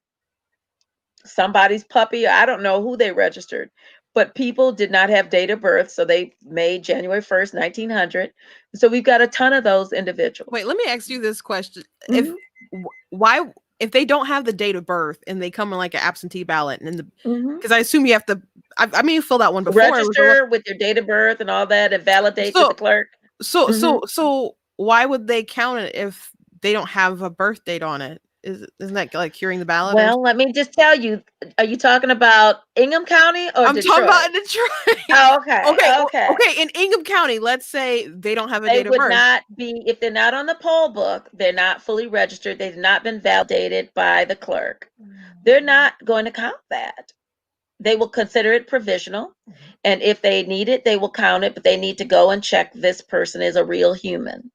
Somebody's puppy, I don't know who they registered, but people did not have date of birth, so they made January 1st, 1900. So we've got a ton of those individuals.
Wait, let me ask you this question. If they don't have the date of birth and they come in like an absentee ballot, and because I assume you have to, I mean, you filled out one before.
Register with your date of birth and all that, and validate with the clerk.
So why would they count it if they don't have a birth date on it? Isn't that like curing the ballot?
Well, let me just tell you. Are you talking about Ingham County or
I'm
Detroit?
talking about Detroit.
Oh, okay.
Okay. In Ingham County, let's say they don't have a date of birth.
They would not be, if they're not on the poll book, they're not fully registered. They've not been validated by the clerk. They're not going to count that. They will consider it provisional. And if they need it, they will count it, but they need to go and check this person is a real human.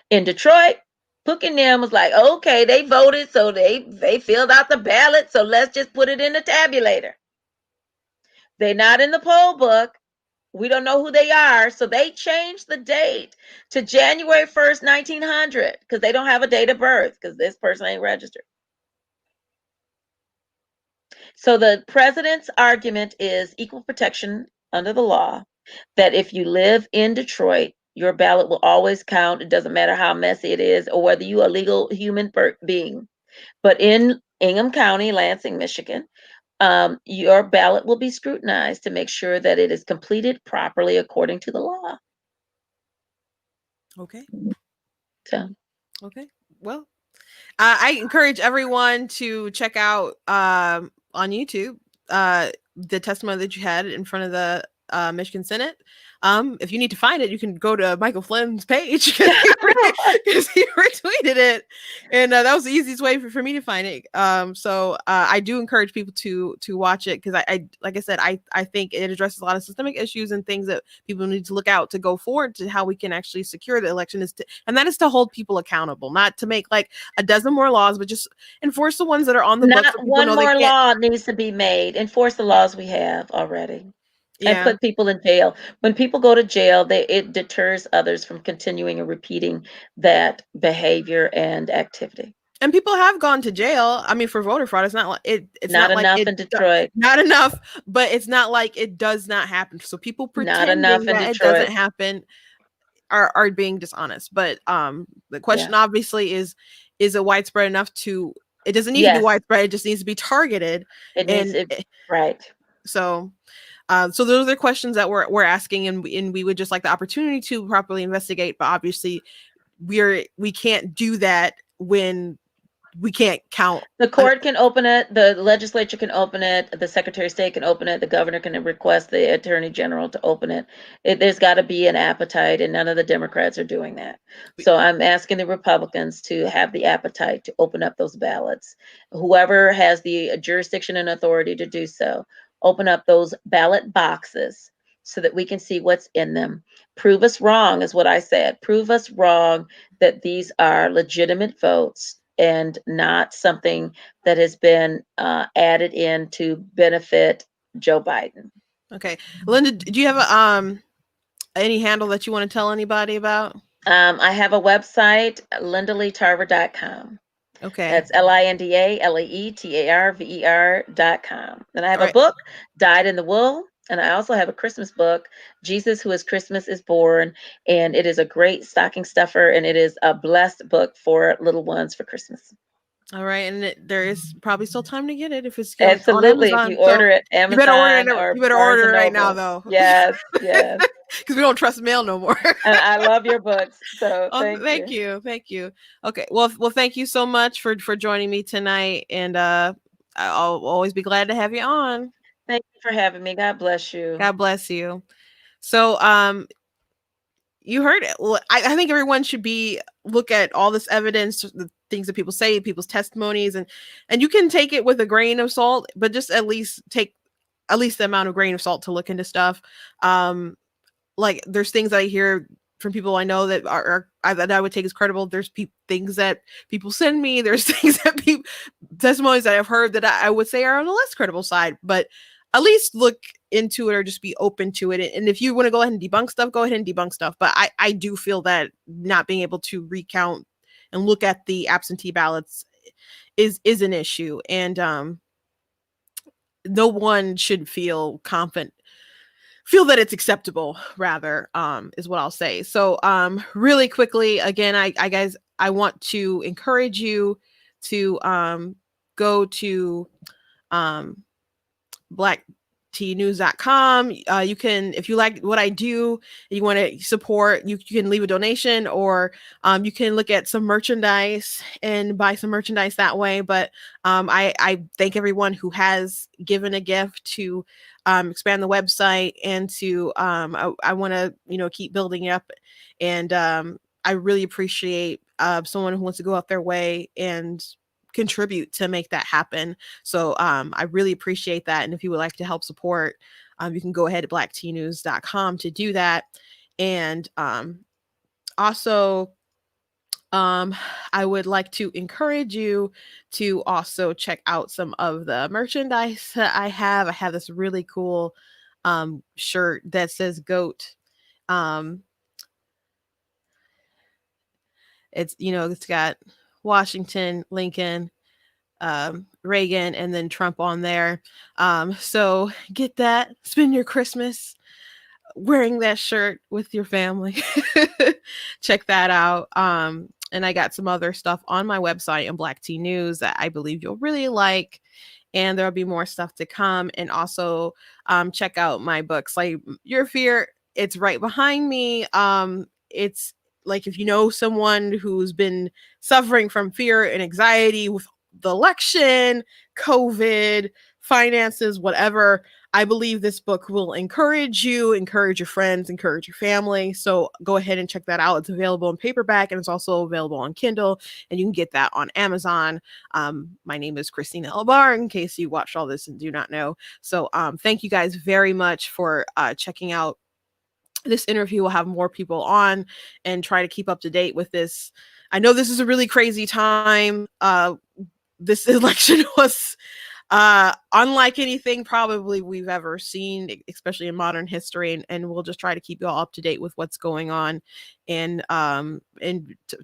In Detroit, Cook and them was like, okay, they voted, so they filled out the ballot, so let's just put it in the tabulator. They're not in the poll book. We don't know who they are, so they changed the date to January 1st, 1900, because they don't have a date of birth, because this person ain't registered. So the president's argument is equal protection under the law, that if you live in Detroit, your ballot will always count. It doesn't matter how messy it is or whether you are a legal human being. But in Ingham County, Lansing, Michigan, your ballot will be scrutinized to make sure that it is completed properly according to the law.
Okay.
So,
Okay. Well, I encourage everyone to check out on YouTube the testimony that you had in front of the Michigan Senate. If you need to find it, you can go to Michael Flynn's page because he retweeted it, and that was the easiest way for me to find it. So I do encourage people to watch it because I like I said, I think it addresses a lot of systemic issues and things that people need to look out to go forward to how we can actually secure the election and that is to hold people accountable, not to make like a dozen more laws, but just enforce the ones that are on the books.
not one more law needs to be made. Enforce the laws we have already. And put people in jail. When people go to jail, it deters others from continuing and repeating that behavior and activity.
And people have gone to jail. I mean, for voter fraud, it's not like it's not
enough
like
in Detroit.
Not enough, but it's not like it does not happen. So people pretending that it doesn't happen are being dishonest. But the question obviously is it widespread enough to? It doesn't need to be widespread. It just needs to be targeted.
It needs right.
So. So those are the questions that we're asking, and we would just like the opportunity to properly investigate. But obviously, we can't do that when we can't count.
The court can open it, the legislature can open it, the Secretary of State can open it, the governor can request the Attorney General to open it. There's got to be an appetite, and none of the Democrats are doing that. So I'm asking the Republicans to have the appetite to open up those ballots. Whoever has the jurisdiction and authority to do so, open up those ballot boxes so that we can see what's in them. Prove us wrong is what I said. Prove us wrong that these are legitimate votes and not something that has been added in to benefit Joe Biden.
Okay. Linda, do you have any handle that you want to tell anybody about?
I have a website, lindaleetarver.com.
Okay.
That's LINDALEETARVER.com. And I have a book, Dyed in the Wool. And I also have a Christmas book, Jesus Who is Christmas is Born. And it is a great stocking stuffer, and it is a blessed book for little ones for Christmas.
All right, and there is probably still time to get it if it's
absolutely on Amazon. If you order it, Amazon,
you better order it right now, though.
Yes, yes.
Because we don't trust mail no more.
And I love your books, so
thank you. Okay, well, thank you so much for joining me tonight, and I'll always be glad to have you on.
Thank you for having me. God bless you.
God bless you. So, you heard it. Well, I think everyone should look at all this evidence, the things that people say, people's testimonies, and you can take it with a grain of salt, but just at least take the amount of grain of salt to look into stuff. Like there's things that I hear from people I know that that I would take as credible. There's things that people send me. There's things that testimonies that I've heard that I would say are on the less credible side, but at least look into it or just be open to it. And if you want to go ahead and debunk stuff, go ahead and debunk stuff. But I do feel that not being able to recount and look at the absentee ballots is an issue. And no one should feel confident, feel that it's acceptable, rather, is what I'll say. So really quickly, again, I want to encourage you to go to blacktnews.com. You can, if you like what I do and you want to support, you can leave a donation, or you can look at some merchandise and buy some merchandise that way. But I thank everyone who has given a gift to expand the website and to I want to keep building it up, and I really appreciate someone who wants to go out their way and contribute to make that happen. So I really appreciate that. And if you would like to help support, you can go ahead to blacktnews.com to do that. And also Um, I would like to encourage you to also check out some of the merchandise that I have. I have this really cool shirt that says goat. Um, it's, you know, it's got Washington, Lincoln, Reagan, and then Trump on there. So get that, spend your Christmas wearing that shirt with your family. Check that out. And I got some other stuff on my website and Black Tea News that I believe you'll really like. And there'll be more stuff to come. And also check out my books, like Your Fear. It's right behind me. It's like if you know someone who's been suffering from fear and anxiety with the election, COVID, finances, whatever, I believe this book will encourage you, encourage your friends, encourage your family. So go ahead and check that out. It's available in paperback and it's also available on Kindle, and you can get that on Amazon. My name is Christina Elbar, in case you watched all this and do not know. So thank you guys very much for checking out this interview. We'll have more people on and try to keep up to date with this. I know this is a really crazy time. This election was unlike anything probably we've ever seen, especially in modern history, and we'll just try to keep you all up to date with what's going on, and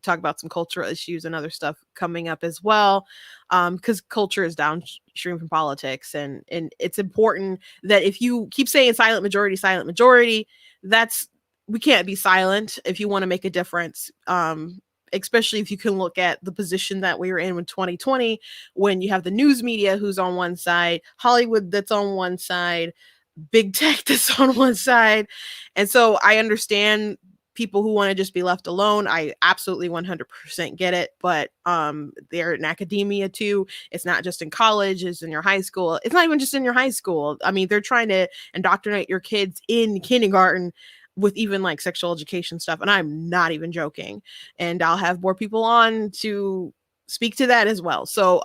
talk about some cultural issues and other stuff coming up as well, because culture is downstream from politics, and it's important that if you keep saying silent majority, that's, we can't be silent if you want to make a difference. Especially if you can look at the position that we were in 2020, when you have the news media who's on one side, Hollywood that's on one side, big tech that's on one side. And so I understand people who want to just be left alone. I absolutely 100% get it, but they're in academia too. It's not just in college, it's in your high school. It's not even just in your high school. I mean, they're trying to indoctrinate your kids in kindergarten with even like sexual education stuff, and I'm not even joking. And I'll have more people on to speak to that as well. So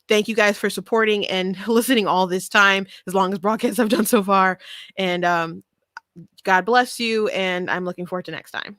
thank you guys for supporting and listening all this time, as long as broadcasts I've done so far. And God bless you, and I'm looking forward to next time.